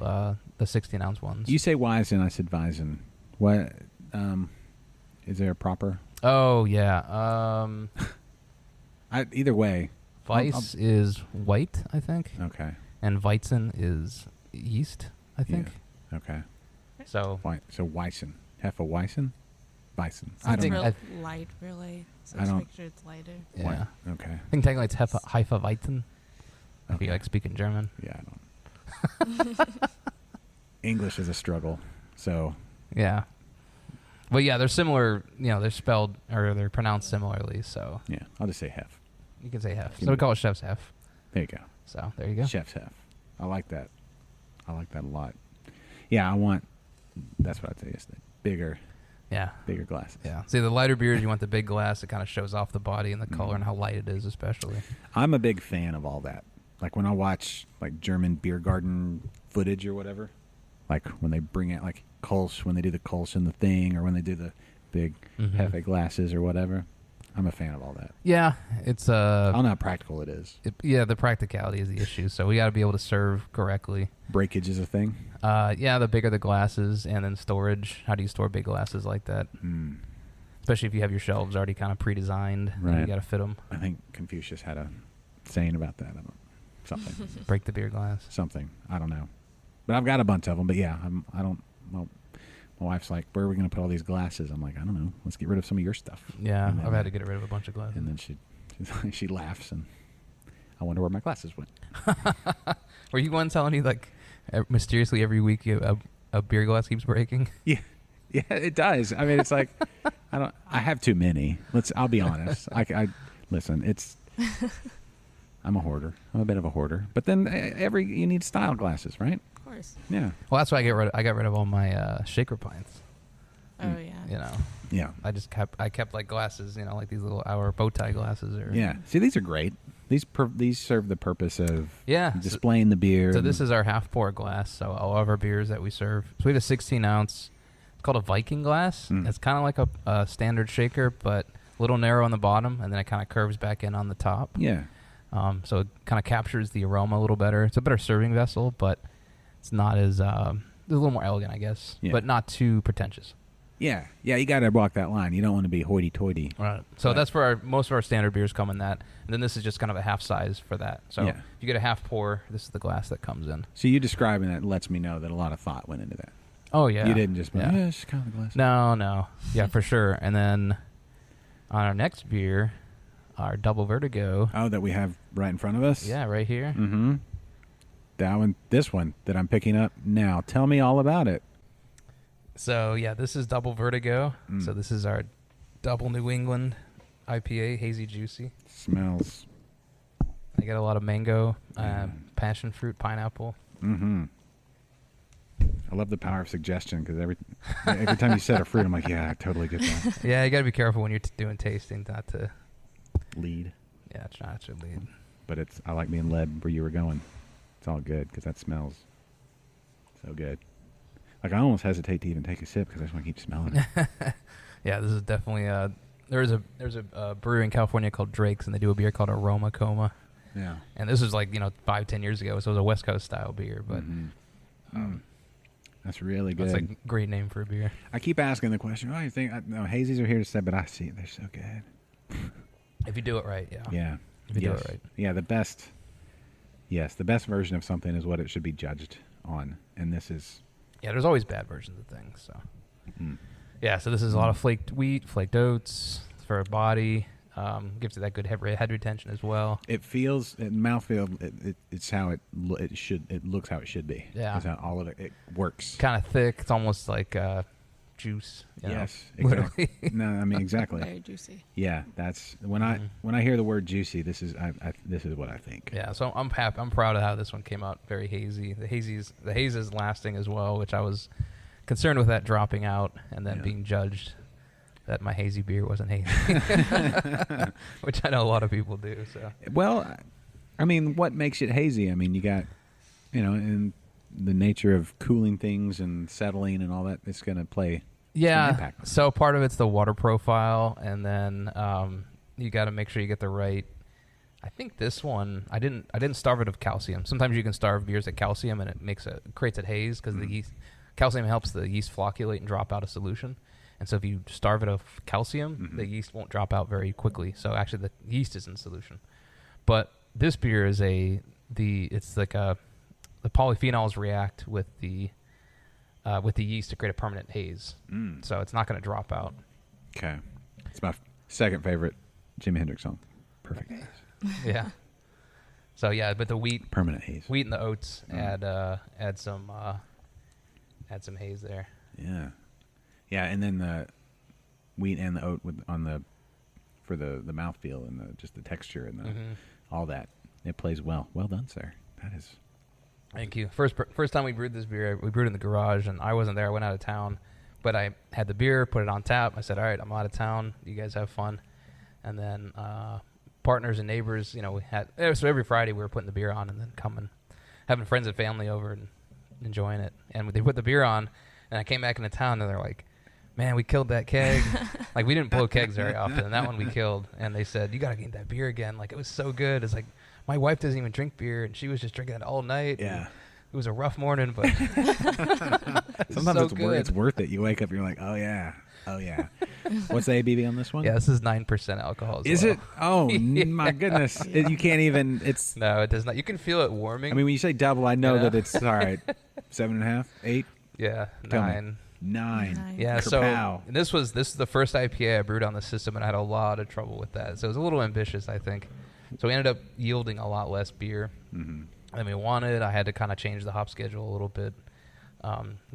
the 16-ounce ones. You say Weizen, I said Weizen. What? Is there a proper? Oh yeah. Either way. Weiss is white, I think, Okay. and Weizen is yeast, I think. Yeah. Okay. So So Weizen. Hefeweizen? Weizen. So I it's don't know. real light, really. So I just don't- make sure it's lighter. yeah, Okay. I think technically it's Hefeweizen. If Okay. you like speaking German. Yeah, I don't. English is a struggle. So Yeah. But yeah, they're similar. You know, they're spelled or they're pronounced similarly. So yeah, I'll just say Hef. you can say Hef. Give So we me- call it Chef's Hef. There you go. So there you go. Chef's Hef. I like that. I like that a lot. Yeah, I want. That's what I'd say is the bigger Yeah. glasses. Yeah. See, the lighter beers, you want the big glass. It kind of shows off the body and the color and how light it is, especially. I'm a big fan of all that. Like when I watch like German beer garden footage or whatever, like when they bring out like Kolsch, when they do the Kolsch in the thing, or when they do the big Hefe glasses or whatever. I'm a fan of all that. Yeah, it's I don't know how practical it is. yeah, the practicality is the issue. So we got to be able to serve correctly. Breakage is a thing. Yeah, the bigger the glasses, and then storage. How do you store big glasses like that? Especially if you have your shelves already kind of pre-designed. Right. You got to fit them. I think Confucius had a saying about that. Something. Break the beer glass. Something. I don't know. But I've got a bunch of them. But yeah, I don't. Well, my wife's like, "Where are we going to put all these glasses?" I'm like, "I don't know. Let's get rid of some of your stuff." Yeah, And then, I've had to get rid of a bunch of glasses. And then she laughs, and I wonder where my glasses went. Were you one telling me like mysteriously every week a beer glass keeps breaking? Yeah, it does. I mean, it's like I have too many. I'll be honest. I listen. I'm a hoarder. I'm a bit of a hoarder. But then you need style glasses, right? Of course. Yeah. Well, that's why I got rid of all my shaker pints. Oh, yeah. You know, Yeah. I kept like glasses. You know, like these little our bow tie glasses. Or Yeah. See, these are great. These serve the purpose of Yeah. displaying the beer. So this is our half pour glass. So all of our beers that we serve. So we have a 16-ounce. It's called a Viking glass. It's kind of like a standard shaker, but a little narrow on the bottom, and then it kind of curves back in on the top. Yeah. So it kind of captures the aroma a little better. It's a better serving vessel, but it's not as it's a little more elegant, I guess, Yeah. but not too pretentious. Yeah. Yeah. You got to walk that line. You don't want to be hoity-toity. Right. So Right. that's for most of our standard beers come in that, and then this is just kind of a half size for that. So Yeah. if you get a half pour, this is the glass that comes in. So you describing that lets me know that a lot of thought went into that. Oh yeah. You didn't just be Yeah. it's just kind of a glass. No. Yeah, for sure. And then on our next beer, our Double Vertigo. Oh, that we have right in front of us? Yeah, right here. Mm-hmm. This one that I'm picking up now. Tell me all about it. So yeah, this is Double Vertigo. So this is our Double New England IPA, hazy juicy. Smells. I got a lot of mango, passion fruit, pineapple. Mm-hmm. I love the power of suggestion because every time you said a fruit, I'm like, yeah, I totally get that. Yeah, you got to be careful when you're doing tasting, not to. Lead. Yeah, it's not to lead. But I like being led where you were going. It's all good because that smells so good. Like I almost hesitate to even take a sip because I just want to keep smelling it. Yeah, this is definitely there's a brewery in California called Drake's, and they do a beer called Aroma Coma. Yeah. And this is like 5-10 years ago, so it was a West Coast style beer, but That's really good. that's a great name for a beer. I keep asking the question, you think, no, hazies are here to stay, but I see they're so good. If you do it right, yeah. Yeah. If you do it right. Yeah, the best version of something is what it should be judged on. And this is... Yeah, there's always bad versions of things. So, yeah. So this is a lot of flaked wheat, flaked oats for a body. Gives it that good head retention as well. It feels, mouthfeel. It's how it should. It looks how it should be. Yeah. It's how all of it works. Kind of thick. It's almost like juice. You know, Yes, exactly. literally. No, I mean exactly. Very juicy. Yeah, that's when I hear the word juicy. This is what I think. Yeah. So I'm happy. I'm proud of how this one came out. Very hazy. The haze is lasting as well, which I was concerned with that dropping out and then being judged that my hazy beer wasn't hazy, which I know a lot of people do. So Well, I mean, what makes it hazy? I mean, you got, in the nature of cooling things and settling and all that, it's going to play gonna impact them. So part of it's the water profile, and then you got to make sure you get the right. I think this one I didn't starve it of calcium. Sometimes you can starve beers of calcium, and it creates a haze because the yeast calcium helps the yeast flocculate and drop out of solution. And so if you starve it of calcium, the yeast won't drop out very quickly. So actually the yeast is in solution. But this beer is the polyphenols react with the yeast to create a permanent haze. So it's not going to drop out. Okay. It's my second favorite Jimi Hendrix song. Perfect haze. Yeah. So yeah, but the wheat Permanent haze. and the oats add some haze there. Yeah. Yeah, and then the wheat and the oat for the mouthfeel and just the texture and all that. It plays well. Well done, sir. That is. Thank you. First time we brewed this beer, we brewed it in the garage, and I wasn't there. I went out of town, but I had the beer, put it on tap. I said, "All right, I'm out of town. You guys have fun." And then partners and neighbors, we had so every Friday we were putting the beer on, and then having friends and family over and enjoying it. And they put the beer on, and I came back into town, and they're like, "Man, we killed that keg." Like, we didn't blow kegs very often, and that one we killed. And they said, "You got to get that beer again." Like, it was so good. It's like, my wife doesn't even drink beer, and she was just drinking it all night. Yeah. It was a rough morning, but sometimes so it's worth it. You wake up, and you're like, oh yeah. What's the ABV on this one? Yeah, this is 9% alcohol. Is well. it? Oh my goodness! You can't even. It's no, it does not. You can feel it warming. I mean, when you say double, I know that it's all right. 7.5, 8. Yeah, Tell me. 9. 9. Yeah, Kerpow. so this is the first IPA I brewed on the system, and I had a lot of trouble with that. So it was a little ambitious, I think. So we ended up yielding a lot less beer than we wanted. I had to kind of change the hop schedule a little bit.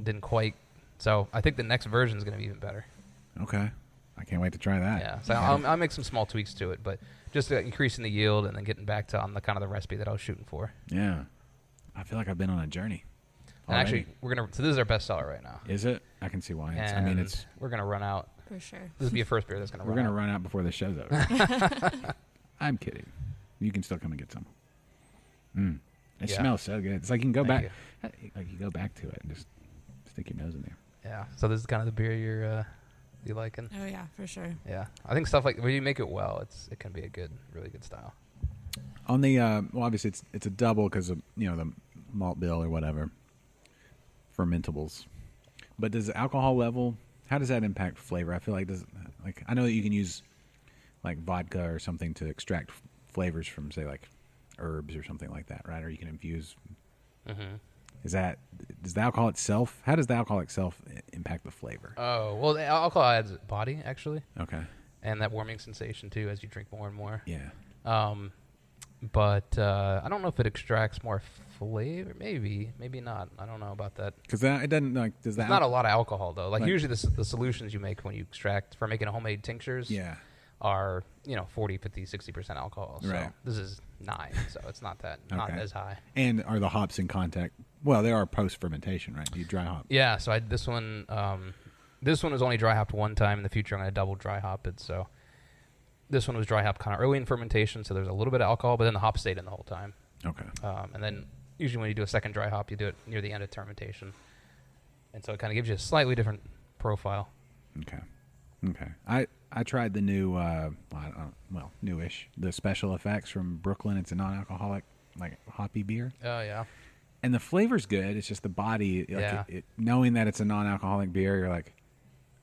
Didn't quite. So I think the next version is going to be even better. Okay. I can't wait to try that. Yeah. So I'll make some small tweaks to it, but just increasing the yield and then getting back to on the kind of the recipe that I was shooting for. Yeah. I feel like I've been on a journey. And actually, so this is our best seller right now. Is it? I can see why. We're going to run out. For sure. This will be a first beer that's going to run out. We're going to run out before the show's over. I'm kidding. You can still come and get some. It smells so good. It's like you can go back. Like you go back to it and just stick your nose in there. Yeah. So this is kind of the beer you liking? Oh yeah, for sure. Yeah. I think stuff like when you make it well, it can be a really good style. On the well, obviously it's a double because of the malt bill or whatever, fermentables. But does the alcohol level? How does that impact flavor? I feel like I know that you can use like vodka or something to extract flavors from, say, like herbs or something like that, right? Or you can infuse. Does the alcohol itself? How does the alcohol itself impact the flavor? Oh well, the alcohol adds body actually. Okay. And that warming sensation too as you drink more and more. Yeah. But I don't know if it extracts more flavor. Maybe not. I don't know about that. Because it doesn't like. Does that? It's not a lot of alcohol though. Like usually the solutions you make when you extract for making homemade tinctures. Yeah. Are 40, 50, 60% alcohol. So right. This is 9, so it's not not as high. And are the hops in contact? Well, they are post fermentation, right? Do you dry hop? Yeah. So this one was only dry hopped one time. In the future, I'm going to double dry hop it. So this one was dry hopped kind of early in fermentation, so there's a little bit of alcohol, but then the hop stayed in the whole time. Okay. And then usually when you do a second dry hop, you do it near the end of fermentation, and so it kind of gives you a slightly different profile. Okay. I tried the new, newish, the Special Effects from Brooklyn. It's a non-alcoholic, like hoppy beer. Oh yeah. And the flavor's good. It's just the body. Like knowing that it's a non-alcoholic beer, you're like,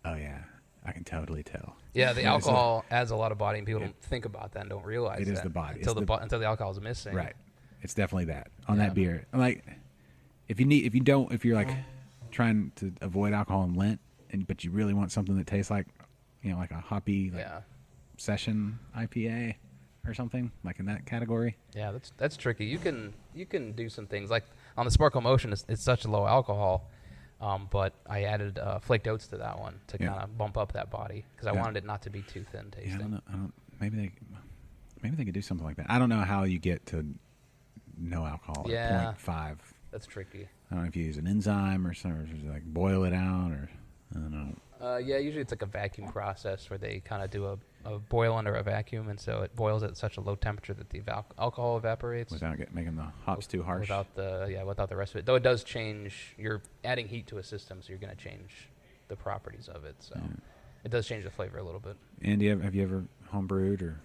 oh yeah, I can totally tell. Yeah, the alcohol adds a lot of body, and people don't think about that and don't realize it is the body until the alcohol is missing. Right. It's definitely that on that beer. Like, if you're like trying to avoid alcohol in Lent, but you really want something that tastes like, like a hoppy session IPA or something like in that category. Yeah, that's tricky. You can do some things like on the Sparkle Motion. It's such a low alcohol, but I added flaked oats to that one to kind of bump up that body because I wanted it not to be too thin tasting. Yeah, I don't know. Maybe they could do something like that. I don't know how you get to no alcohol at 0.5. That's tricky. I don't know if you use an enzyme or something, or just like boil it out, or I don't know. Usually it's like a vacuum process where they kind of do a boil under a vacuum, and so it boils at such a low temperature that the alcohol evaporates without making the hops too harsh. Without the rest of it. Though it does change. You're adding heat to a system, so you're going to change the properties of it. So it does change the flavor a little bit. And have you ever home brewed or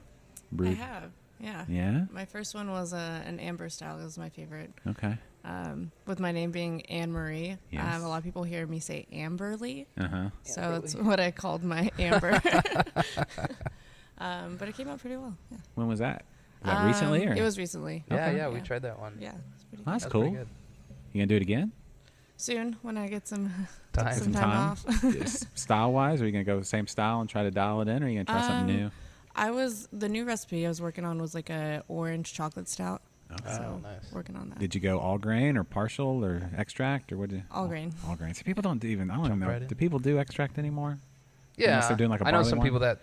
brewed? I have, yeah. Yeah? My first one was an amber style. It was my favorite. Okay. With my name being AnnMarie, Yes. a lot of people hear me say Amberly. Uh-huh. So Amberly. it's what I called my amber. But it came out pretty well. Yeah. When was that? Was that recently? Or? It was recently. Yeah, we tried that one. Yeah, it's pretty Well, good. that's cool. Pretty good. You going to do it again? Soon, when I get some Time. some time off. Style-wise? Are you going to go the same style and try to dial it in? Or are you going to try something new? The new recipe I was working on was like a orange chocolate stout. Okay. So nice. working on that. Did you go all grain or partial or extract or what did you? All grain. All grain. So people don't even, I don't even know. right in. Do people do extract anymore? Yeah, Unless they're doing like a I know barley some one? people that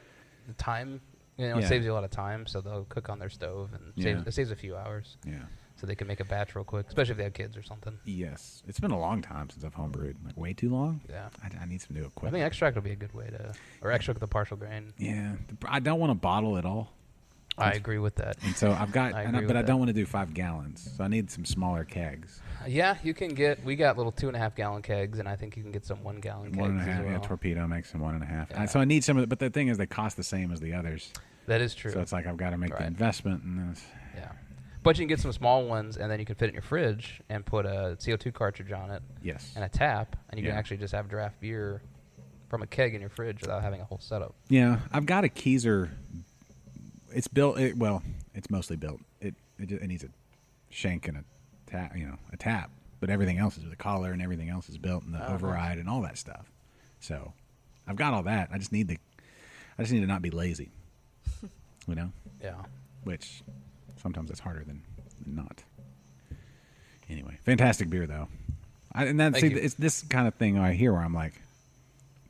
the time, it Yeah. saves you a lot of time, so they'll cook on their stove and Yeah. it saves a few hours, Yeah. so they can make a batch real quick, especially if they have kids or something. Yes. It's been a long time since I've homebrewed. Like way too long. Yeah, I need some new I equipment. think extract will be a good way to, or extract with the partial grain. Yeah. I don't want to bottle it all. I agree with that. And so I've got, I but agree with I that. don't want to do 5 gallons. So I need some smaller kegs. Yeah, you can get. We got little 2.5 gallon kegs, and I think you can get some 1 gallon kegs 1.5. as well. Yeah, Torpedo makes some 1.5. Yeah. So I need some of it. But the thing is, they cost the same as the others. That is true. So it's like I've got to make the Right. investment. And then it's, Yeah, but you can get some small ones, and then you can fit it in your fridge and put a CO2 cartridge on it yes. and a tap, and you Yeah. can actually just have draft beer from a keg in your fridge without having a whole setup. Yeah, I've got a Keyser. It's built. It's mostly built. It needs a shank and a tap. A tap. But everything else is with a collar and everything else is built and the Oh, override and all that stuff. So I've got all that. I just need to not be lazy. Yeah. Which sometimes it's harder than not. Anyway, fantastic beer though. Thank you. It's this kind of thing I hear where I'm like,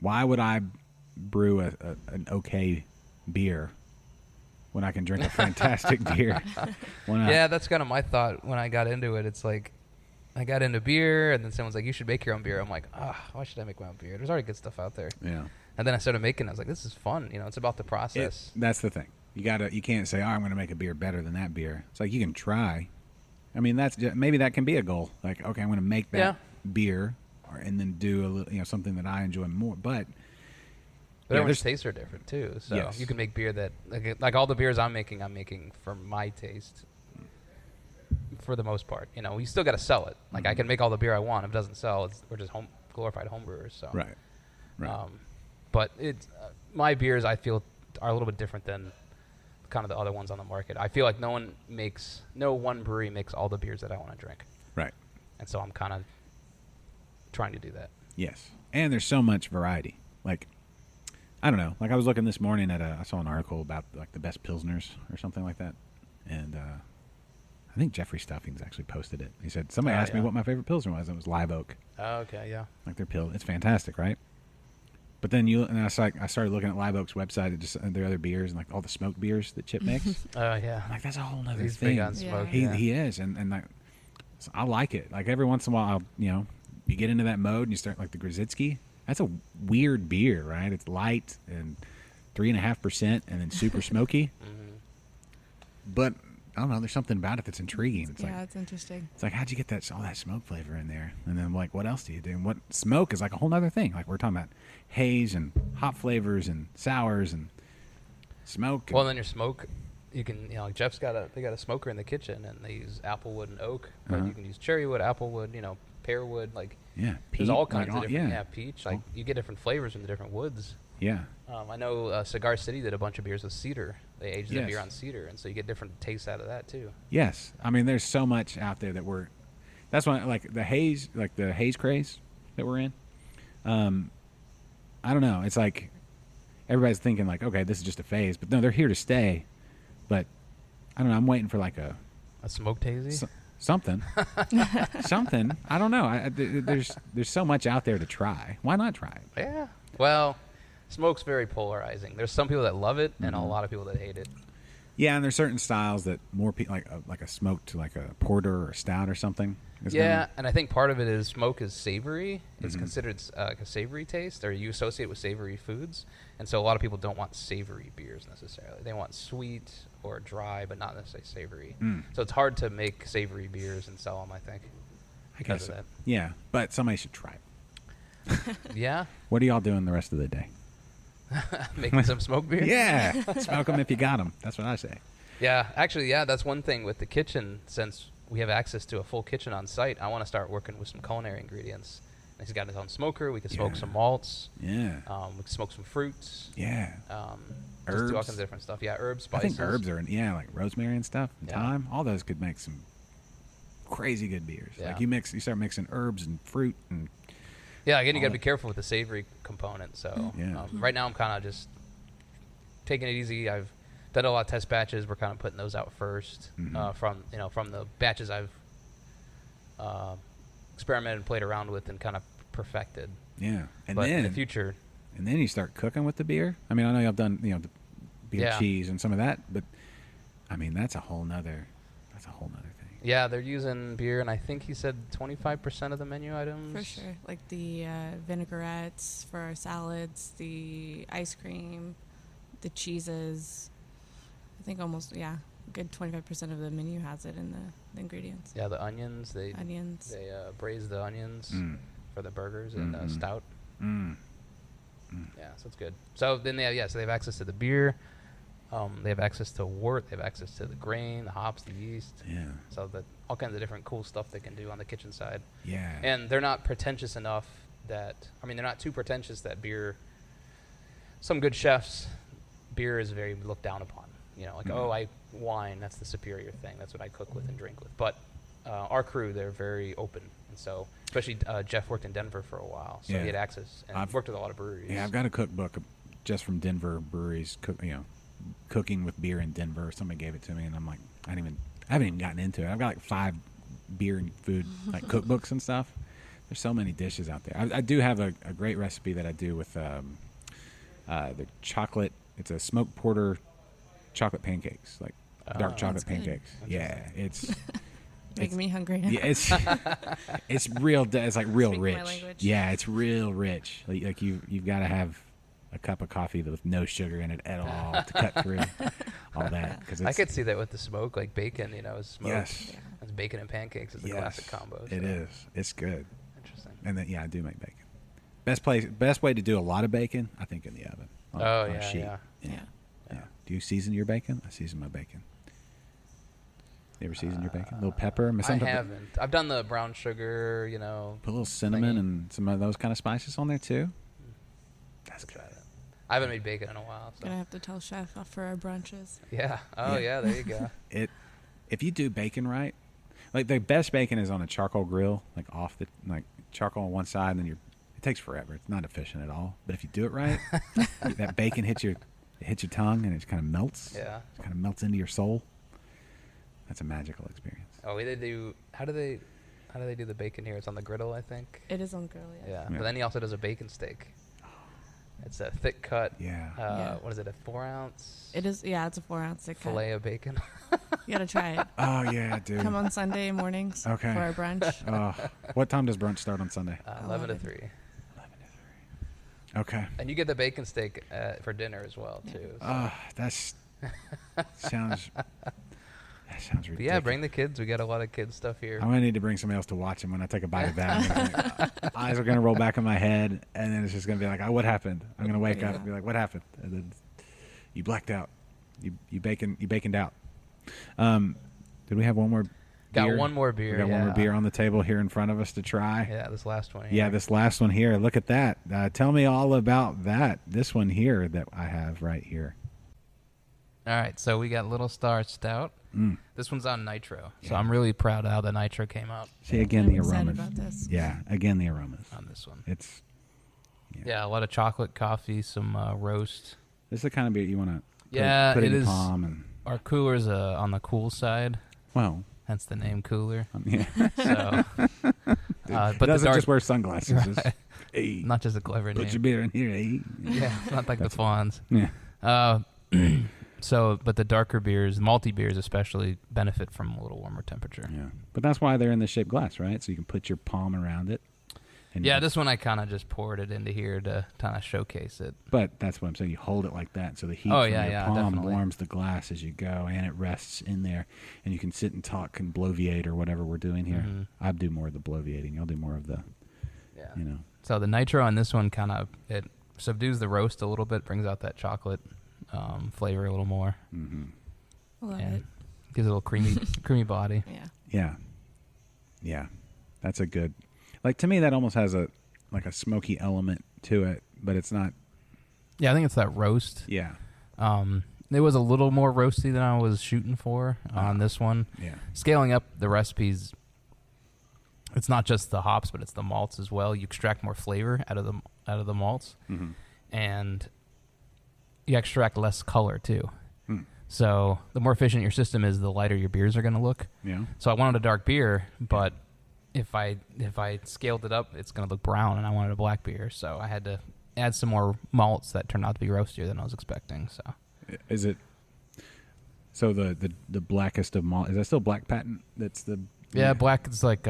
why would I brew an okay beer when I can drink a fantastic beer? Why not? Yeah, that's kind of my thought when I got into it. It's like I got into beer, and then someone's like, "You should make your own beer." I'm like, why should I make my own beer? There's already good stuff out there. Yeah. And then I started making it. I was like, this is fun. It's about the process. That's the thing. You can't say, I'm going to make a beer better than that beer. It's like you can try. I mean, maybe that can be a goal. Like, okay, I'm going to make that beer, and then do a little, something that I enjoy more. But everyone's tastes are different too. So Yes. you can make beer that, like all the beers I'm making for my taste. For the most part, you still got to sell it. Like I can make all the beer I want. If it doesn't sell, we're just glorified homebrewers. So right. But my beers I feel are a little bit different than kind of the other ones on the market. I feel like no one brewery makes all the beers that I want to drink. Right. And so I'm kind of trying to do that. Yes. And there's so much variety. Like, I don't know. Like I was looking this morning I saw an article about like the best Pilsners or something like that. And I think Jeffrey Stuffings actually posted it. He said, somebody asked me what my favorite Pilsner was. It was Live Oak. Oh, okay, yeah. Like their Pils. It's fantastic, right? But then I started looking at Live Oak's website and just their other beers and like all the smoked beers that Chip makes. Oh, yeah. I'm like, that's a whole nother He's thing. big on smoke. Yeah. He is. And like, so I like it. Like every once in a while, you get into that mode and you start like the Grzycki. That's a weird beer, right? It's light and 3.5% and then super smoky. But I don't know. There's something about it that's intriguing. It's like, it's interesting. it's like, how'd you get all that smoke flavor in there? And then like, what else do you do? And what smoke is like a whole other thing. Like we're talking about haze and hop flavors and sours and smoke. Well, then your smoke, you can, like Jeff's they got a smoker in the kitchen, and they use applewood and oak. But you can use cherry wood, applewood, pear wood, like yeah, there's all kinds of different, yeah, peach. Like you get different flavors from the different woods. yeah. I know Cigar City did a bunch of beers with cedar. They aged their Yes. beer on cedar, and so you get different tastes out of that too. Yes, I mean there's so much out there that that's why like the haze craze that we're in. I don't know. It's like everybody's thinking like, okay, this is just a phase, but no, they're here to stay. But I don't know. I'm waiting for like a smoked hazy. something, something. I don't know. There's so much out there to try. Why not try it? Yeah. Well, smoke's very polarizing. There's some people that love it, and a lot of people that hate it. Yeah, and there's certain styles that more people like a smoked, like a porter or a stout or something. Yeah, and I think part of it is smoke is savory. It's considered like a savory taste, or you associate with savory foods. And so a lot of people don't want savory beers necessarily. They want sweet or dry, but not necessarily savory. So it's hard to make savory beers and sell them, I think. I guess because of so. that. Yeah, but somebody should try it. Yeah, What are y'all doing the rest of the day? making some smoke beer. Yeah, smoke them if you got them. That's what I say. Yeah, actually, yeah, that's one thing with the kitchen. Since we have access to a full kitchen on site, I want to start working with some culinary ingredients. And he's got his own smoker. We can smoke some malts. Yeah. We can smoke some fruits. Yeah. Just do all Herbs. kinds of different stuff. Yeah, herbs, I spices. think herbs are, like rosemary and stuff, and Yeah. thyme. All those could make some crazy good beers. Yeah. Like you start mixing herbs and fruit and. Yeah, again, you all got to be that. careful with the savory component. So Yeah. right now, I'm kind of just taking it easy. I've done a lot of test batches. We're kind of putting those out first from the batches I've experimented and played around with and kind of perfected. Yeah, and But then in the future, and then you start cooking with the beer. I mean, I know y'all done the beer Yeah. cheese and some of that, but I mean that's a whole nother thing. yeah, they're using beer, and I think he said 25% of the menu items. For sure. Like the vinaigrettes for our salads, the ice cream, the cheeses. I think almost, a good 25% of the menu has it in the ingredients. Yeah, the onions. Onions. They braise the onions for the burgers and Mhm. stout. Mm. Yeah, so it's good. So then they have access to the beer. They have access to wort. They have access to the grain, the hops, the yeast. Yeah, So that all kinds of different cool stuff they can do on the kitchen side. yeah, And they're not pretentious enough they're not too pretentious that beer. Some good chefs, beer is very looked down upon. Wine, that's the superior thing. That's what I cook with and drink with. But our crew, they're very open. And so, especially Jeff worked in Denver for a while, so Yeah. he had access and I've worked with a lot of breweries. yeah. I've got a cookbook just from Denver breweries, cooking with beer in Denver. Somebody gave it to me, and I'm like, I haven't even gotten into it. I've got like 5 beer and food like cookbooks and stuff. There's so many dishes out there. I do have a great recipe that I do with the chocolate. It's a smoked porter chocolate pancakes, like dark chocolate that's good. pancakes. Yeah, it's Making me hungry now. yeah, it's real. It's like real Speaking my rich. language. Yeah, it's real rich. Like you've got to have a cup of coffee with no sugar in it at all to cut through all that. Because I could see that with the smoke, like bacon, smoked. Yes. That's bacon and pancakes is a classic combo. It so. is. It's good. Interesting. And then I do make bacon. Best way to do a lot of bacon, I think, in the oven. On a sheet. Yeah. Yeah. Do you season your bacon? I season my bacon. You ever season your bacon? A little pepper? I haven't. I've done the brown sugar, Put a little cinnamon thingy. and some of those kind of spices on there too. That's good. I haven't made bacon in a while. So. Gonna have to tell Chef for our brunches. Yeah. Oh, yeah. There you go. If you do bacon right, like the best bacon is on a charcoal grill, like charcoal on one side, and then it takes forever. It's not efficient at all. But if you do it right, that bacon hits your tongue and it kind of melts. Yeah. It kind of melts into your soul. That's a magical experience. Oh, they do. How do they do the bacon here? It's on the griddle, I think. It is on grill, yes. Yeah. Yeah. But then he also does a bacon steak. It's a thick cut. Yeah. Yeah. What is it? A 4-ounce It is, it's a 4-ounce thick cut. fillet of bacon. You gotta try it. Oh yeah, dude. Come on Sunday mornings Okay. for our brunch. What time does brunch start on Sunday? 11 to 3. Okay. And you get the bacon steak for dinner as well too. So. That sounds ridiculous. But yeah, bring the kids. We got a lot of kids stuff here. I'm gonna need to bring somebody else to watch him when I take a bite of that. Eyes are gonna roll back in my head, and then it's just gonna be like, "Oh, what happened?" I'm gonna wake up and be like, "What happened?" And then you blacked out. You baconed out. Did we have one more? Got beer? one more beer. We got one more beer on the table here in front of us to try. Yeah, this last one. Yeah, this last one here. Look at that. Tell me all about that. This one here that I have right here. All right, so we got Little Star Stout. Mm. This one's on nitro, so Yeah. I'm really proud of how the nitro came out See, again, I'm the excited aromas. about this. Yeah, again, the aromas. on this one. It's Yeah, a lot of chocolate, coffee, some roast. this is the kind of beer you want to Yeah, put it in your is. palm and Our cooler's on the cool side, well, hence the name Cooler. yeah. So, but It the doesn't dark, just wear sunglasses. It's, hey, not just a clever put name. your beer in here, eh? Yeah, not like the Fawns. Yeah. But the darker beers, malty beers especially, benefit from a little warmer temperature. Yeah. But that's why they're in the shaped glass, right? So you can put your palm around it. And Yeah, you- this one I kind of just poured it into here to kind of showcase it. But that's what I'm saying. You hold it like that, so the heat Oh, from yeah, your yeah, palm definitely. warms the glass as you go, and it rests in there. And you can sit and talk and bloviate or whatever we're doing here. Mhm. I do more of the bloviating. I'll do more of the Yeah. You know. So the nitro on this one it subdues the roast a little bit, brings out that chocolate flavor a little more. Mm-hmm. Love and it. gives it a little creamy body. Yeah. Yeah. Yeah. That's a good. Like to me, that almost has a smoky element to it, but it's not. Yeah, I think it's that roast. Yeah. It was a little more roasty than I was shooting for on this one. Yeah. Scaling up the recipes, it's not just the hops, but it's the malts as well. You extract more flavor out of the malts, and you extract less color too. So the more efficient your system is, the lighter your beers are going to look. Yeah. So I wanted a dark beer, but if I scaled it up, it's going to look brown, and I wanted a black beer. So I had to add some more malts that turned out to be roastier than I was expecting. So is it? So the blackest of malt, is that still black patent? That's the black is like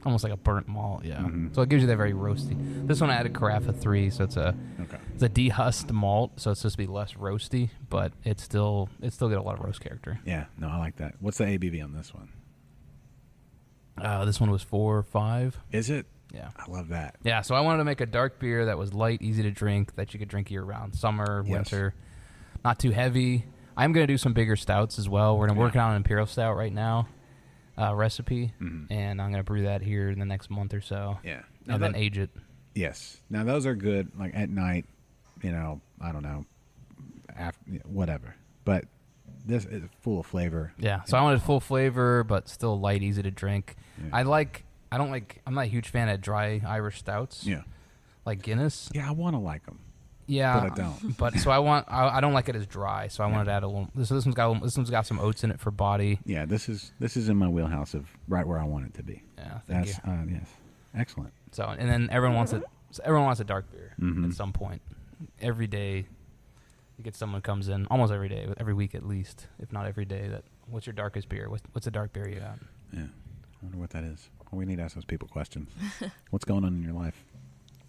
almost like a burnt malt. Yeah. So it gives you that very roasty. This one I added Carafa 3, so it's a dehusked malt, so it's supposed to be less roasty, but it still get a lot of roast character. Yeah. No, I like that. What's the ABV on this one? This one was 4 or 5. Is it? Yeah. I love that. Yeah, so I wanted to make a dark beer that was light, easy to drink, that you could drink year-round. Summer, winter, not too heavy. I'm going to do some bigger stouts as well. We're working on an Imperial Stout right now recipe, and I'm going to brew that here in the next month or so. Yeah. And then age it. Yes. Now, those are good, like, at night, I don't know, whatever. But this is full of flavor. Yeah, so I wanted full flavor, but still light, easy to drink. Yeah. I'm not a huge fan of dry Irish stouts. Yeah. Like Guinness. Yeah, I want to like them. Yeah, but I don't. But so I don't like it as dry. So I wanted to add a little. This one's got some oats in it for body. Yeah, this is in my wheelhouse of right where I want it to be. Yeah, thank you. Yes, excellent. So and then everyone wants it. So everyone wants a dark beer at some point. Every day, you get someone comes in almost every day, every week at least, if not every day. That what's your darkest beer? What's the dark beer you got? Yeah, I wonder what that is. Well, we need to ask those people questions. What's going on in your life,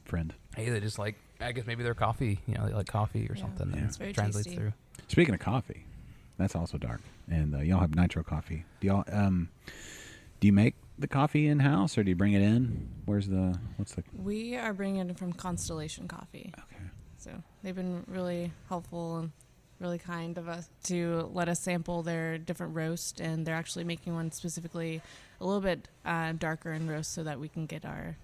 friend? Hey, they just like. I guess maybe they're coffee. They like coffee or something. Yeah, it's very translates tasty. through. Speaking of coffee, that's also dark, and y'all have nitro coffee. Do y'all do you make the coffee in house or do you bring it in? What's the? We are bringing it from Constellation Coffee. Okay. So they've been really helpful and really kind of us to let us sample their different roast, and they're actually making one specifically a little bit darker in roast so that we can get our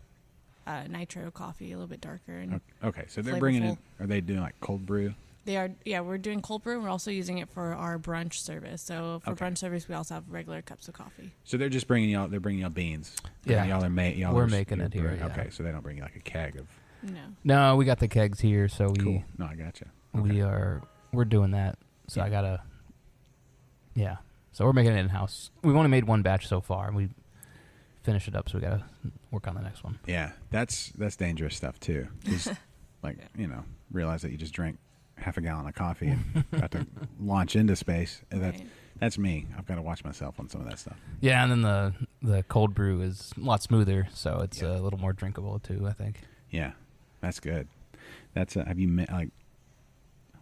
nitro coffee a little bit darker. And okay, so they're bringing in. flavorful. Are they doing like cold brew? They are. Yeah, we're doing cold brew. And we're also using it for our brunch service. So for brunch service, we also have regular cups of coffee. So they're just bringing y'all. They're bringing y'all beans. Yeah. And We're making it here, brewing. yeah. Okay, so they don't bring you like a keg of. No, we got the kegs here, so Cool. No, I gotcha. we're doing that. So I gotta. Yeah. So we're making it in house. We've only made one batch so far, and we finish it up. So we gotta work on the next one. Yeah, that's dangerous stuff too. Just like realize that you just drank half a gallon of coffee and got to launch into space. And that's me. I've got to watch myself on some of that stuff. Yeah, and then the cold brew is a lot smoother, so it's a little more drinkable too, I think. Yeah, that's good. That's have you met like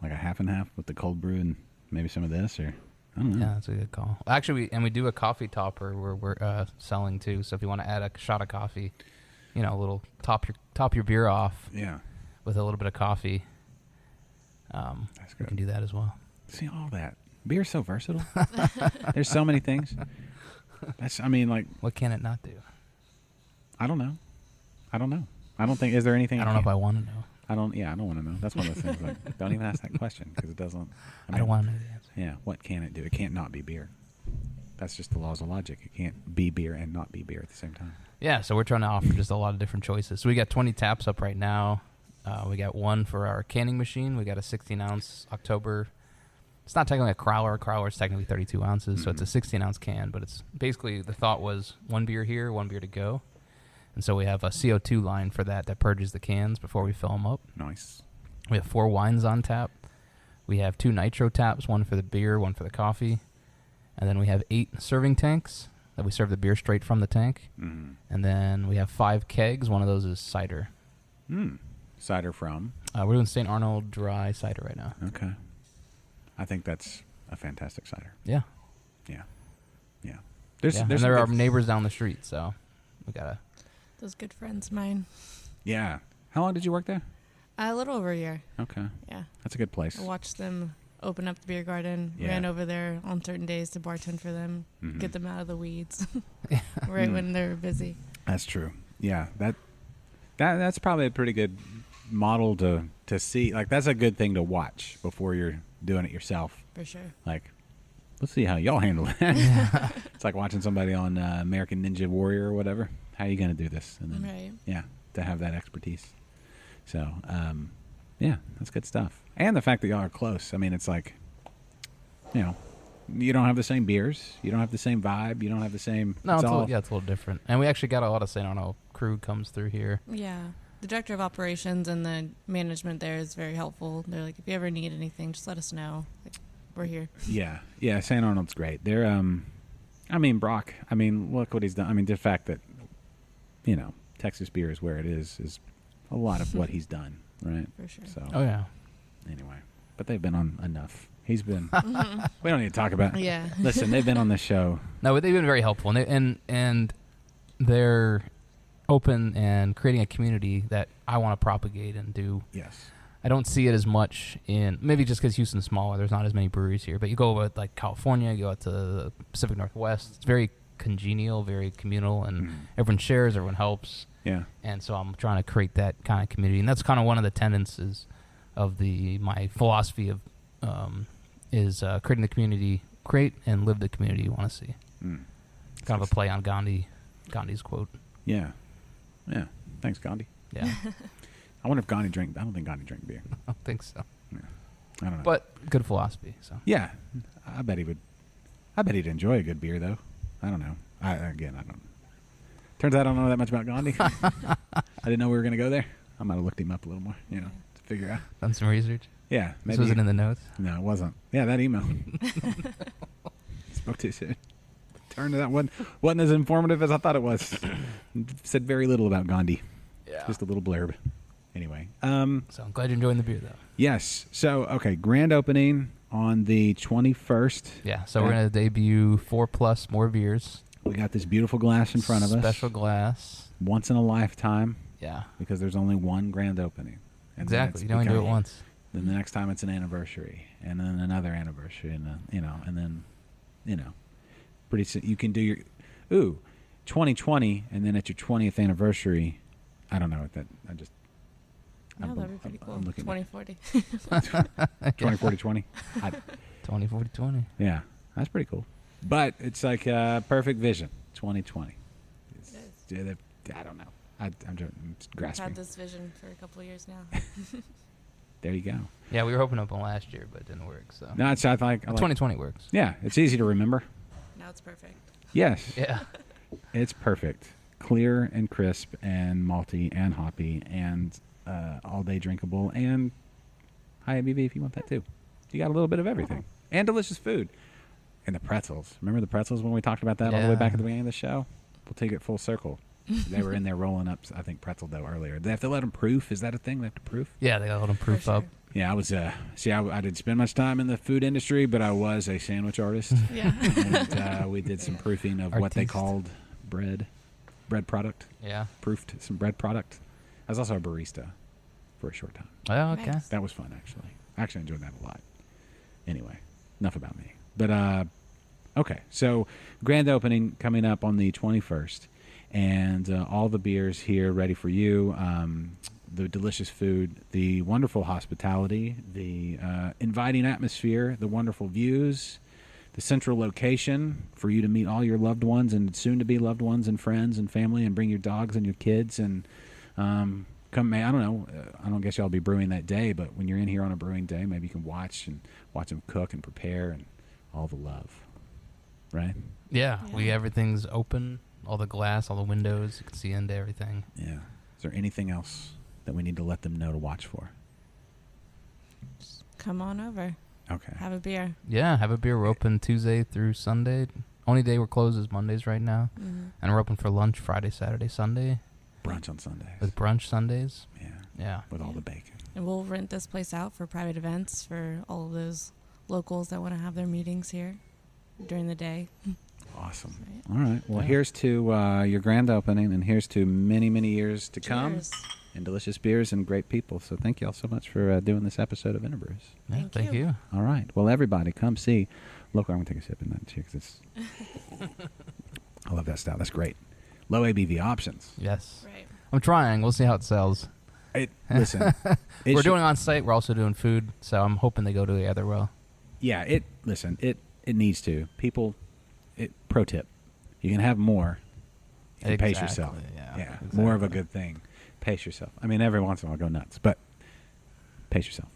a half and half with the cold brew and maybe some of this, or I don't know. Yeah, that's a good call. Actually, we do a coffee topper where we're selling too. So if you want to add a shot of coffee, a little top your beer off. Yeah. With a little bit of coffee. That's good. You can do that as well. See all that. Beer's so versatile. There's so many things. What can it not do? I don't know. I don't think. Is there anything? I don't know if I want to know. I don't want to know. That's one of those things. Like, don't even ask that question because it doesn't. I don't want to know the answer. Yeah. What can it do? It can't not be beer. That's just the laws of logic. It can't be beer and not be beer at the same time. Yeah. So we're trying to offer just a lot of different choices. So we got 20 taps up right now. We got one for our canning machine. We got a 16-ounce October. It's not technically a crowler. A crowler is technically 32 ounces, so it's a 16-ounce can. But it's basically the thought was one beer here, one beer to go. And so we have a CO2 line for that purges the cans before we fill them up. Nice. We have 4 wines on tap. We have 2 nitro taps, one for the beer, one for the coffee. And then we have 8 serving tanks that we serve the beer straight from the tank. Mm-hmm. And then we have 5 kegs. One of those is cider. Cider from? We're doing St. Arnold dry cider right now. Okay. I think that's a fantastic cider. Yeah. Yeah. Yeah. And there are neighbors down the street, so we gotta. Those good friends of mine. Yeah. How long did you work there? A little over a year. Okay. Yeah. That's a good place. I watched them open up the beer garden, Yeah. ran over there on certain days to bartend for them, Mhm. get them out of the weeds right when they're busy. That's true. Yeah. That's probably a pretty good model to see. Like, that's a good thing to watch before you're doing it yourself. For sure. Like, let's see how y'all handle it. It's like watching somebody on American Ninja Warrior or whatever. How are you going to do this? And then, Right. yeah, to have that expertise. So, yeah, that's good stuff. And the fact that y'all are close. I mean, it's like, you don't have the same beers. You don't have the same vibe. You don't have the same. No, it's a little different. And we actually got a lot of St. Arno crew comes through here. Yeah. The director of operations and the management there is very helpful. They're like, if you ever need anything, just let us know. Like, we're here. Yeah. Yeah. St. Arnold's great. They're, I mean, Brock, I mean, look what he's done. I mean, the fact that, Texas beer is where it is a lot of what he's done, right? For sure. So, Oh, yeah. anyway, but they've been on enough. He's been, we don't need to talk about it. Yeah. Listen, they've been on the show. No, but they've been very helpful. And they're open and creating a community that I want to propagate and do. Yes. I don't see it as much in, maybe just because Houston's smaller, there's not as many breweries here. But you go over to, like, California, you go out to the Pacific Northwest, it's very congenial, very communal, and everyone shares, everyone helps. Yeah. And so I'm trying to create that kind of community. And that's kind of one of the tenets of my philosophy of is creating the community, create and live the community you want to see. Kind of a play on Gandhi's quote. Yeah. Yeah. Thanks, Gandhi. Yeah. I wonder if Gandhi drank. I don't think Gandhi drank beer. I don't think so. Yeah. I don't know. But good philosophy. So yeah, I bet he would. I bet he'd enjoy a good beer, though. I don't know. I don't. Turns out I don't know that much about Gandhi. I didn't know we were going to go there. I might have looked him up a little more, to figure out. done some research. Yeah. This wasn't in the notes. No, it wasn't. Yeah, that email. Spoke too soon. Turned out wasn't as informative as I thought it was. Said very little about Gandhi. Yeah. Just a little blurb. Anyway. So I'm glad you're enjoying the beer, though. Yes. So, okay, grand opening on the 21st. Yeah. So we're going to debut 4+ more beers. We got this beautiful glass in front of us. Special glass. Once in a lifetime. Yeah. Because there's only one grand opening. And Exactly. You can only do it once. Then the next time it's an anniversary, and then another anniversary, and then, pretty soon you can do your 2020, and then at your 20th anniversary, I don't know what that. No, that'd be pretty cool. I'm looking 2040. 2040-20. 2040-20. Yeah, that's pretty cool. But it's like a perfect vision. 2020. I don't know. I'm I've grasping. had this vision for a couple of years now. There you go. Yeah, we were hoping to open last year, but it didn't work. So No, it's I like 2020 works. Yeah, it's easy to remember. Now it's perfect. Yes. Yeah. It's perfect. Clear and crisp and malty and hoppy and all day drinkable and high ABV if you want that too. You got a little bit of everything. And delicious food. And the pretzels. Remember the pretzels when we talked about that all the way back at the beginning of the show? We'll take it full circle. They were in there rolling up, I think, pretzel dough earlier. Did they have to let them proof? Is that a thing? They have to proof? Yeah, they got a little proof For sure. up. Yeah, I was, I didn't spend much time in the food industry, but I was a sandwich artist. Yeah. And we did some proofing of what they Artiste. called bread product. Yeah. Proofed some bread product. I was also a barista for a short time. Oh, okay. Nice. That was fun, actually. I actually enjoyed that a lot. Anyway, enough about me. But, okay, so grand opening coming up on the 21st. And all the beers here ready for you. The delicious food, the wonderful hospitality, the inviting atmosphere, the wonderful views, the central location for you to meet all your loved ones and soon-to-be loved ones and friends and family and bring your dogs and your kids and come. I don't know. I don't guess y'all be brewing that day, but when you're in here on a brewing day, maybe you can watch them cook and prepare and all the love, right? Yeah. Yeah. Everything's open. All the glass, all the windows. You can see into everything. Yeah. Is there anything else that we need to let them know to watch for? Come on over. Okay. Have a beer. Yeah, have a beer. We're open Tuesday through Sunday. Only day we're closed is Mondays right now. Mm-hmm. And we're open for lunch Friday, Saturday, Sunday. Brunch on Sundays. With brunch Sundays. Yeah. Yeah. With all the bacon. And we'll rent this place out for private events for all of those locals that want to have their meetings here during the day. Awesome. All right. Well, here's to your grand opening, and here's to many, many years to come, and delicious beers and great people. So thank you all so much for doing this episode of InterBrews. Yeah, thank you. All right. Well, everybody, come see Local. I'm going to take a sip in that too, because it's... I love that style. That's great. Low ABV options. Yes. Right. I'm trying. We'll see how it sells. Listen. We're doing on site. We're also doing food, so I'm hoping they go together well. Yeah, it needs to. People, pro tip, you can have more and pace yourself. Yeah, exactly. More of a good thing. Pace yourself. I mean, every once in a while go nuts, but pace yourself.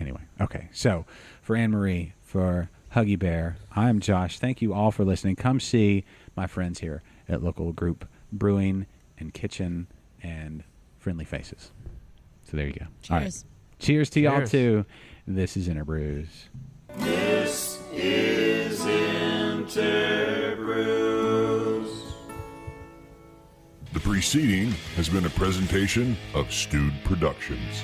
Anyway, okay. So for AnnMarie, for Huggie Bear, I'm Josh. Thank you all for listening. Come see my friends here at Local Group Brewing and Kitchen and Friendly Faces. So there you go. Cheers. All right. Cheers to y'all too. This is InterBrews. This is InterBrews. The preceding has been a presentation of Stewed Productions.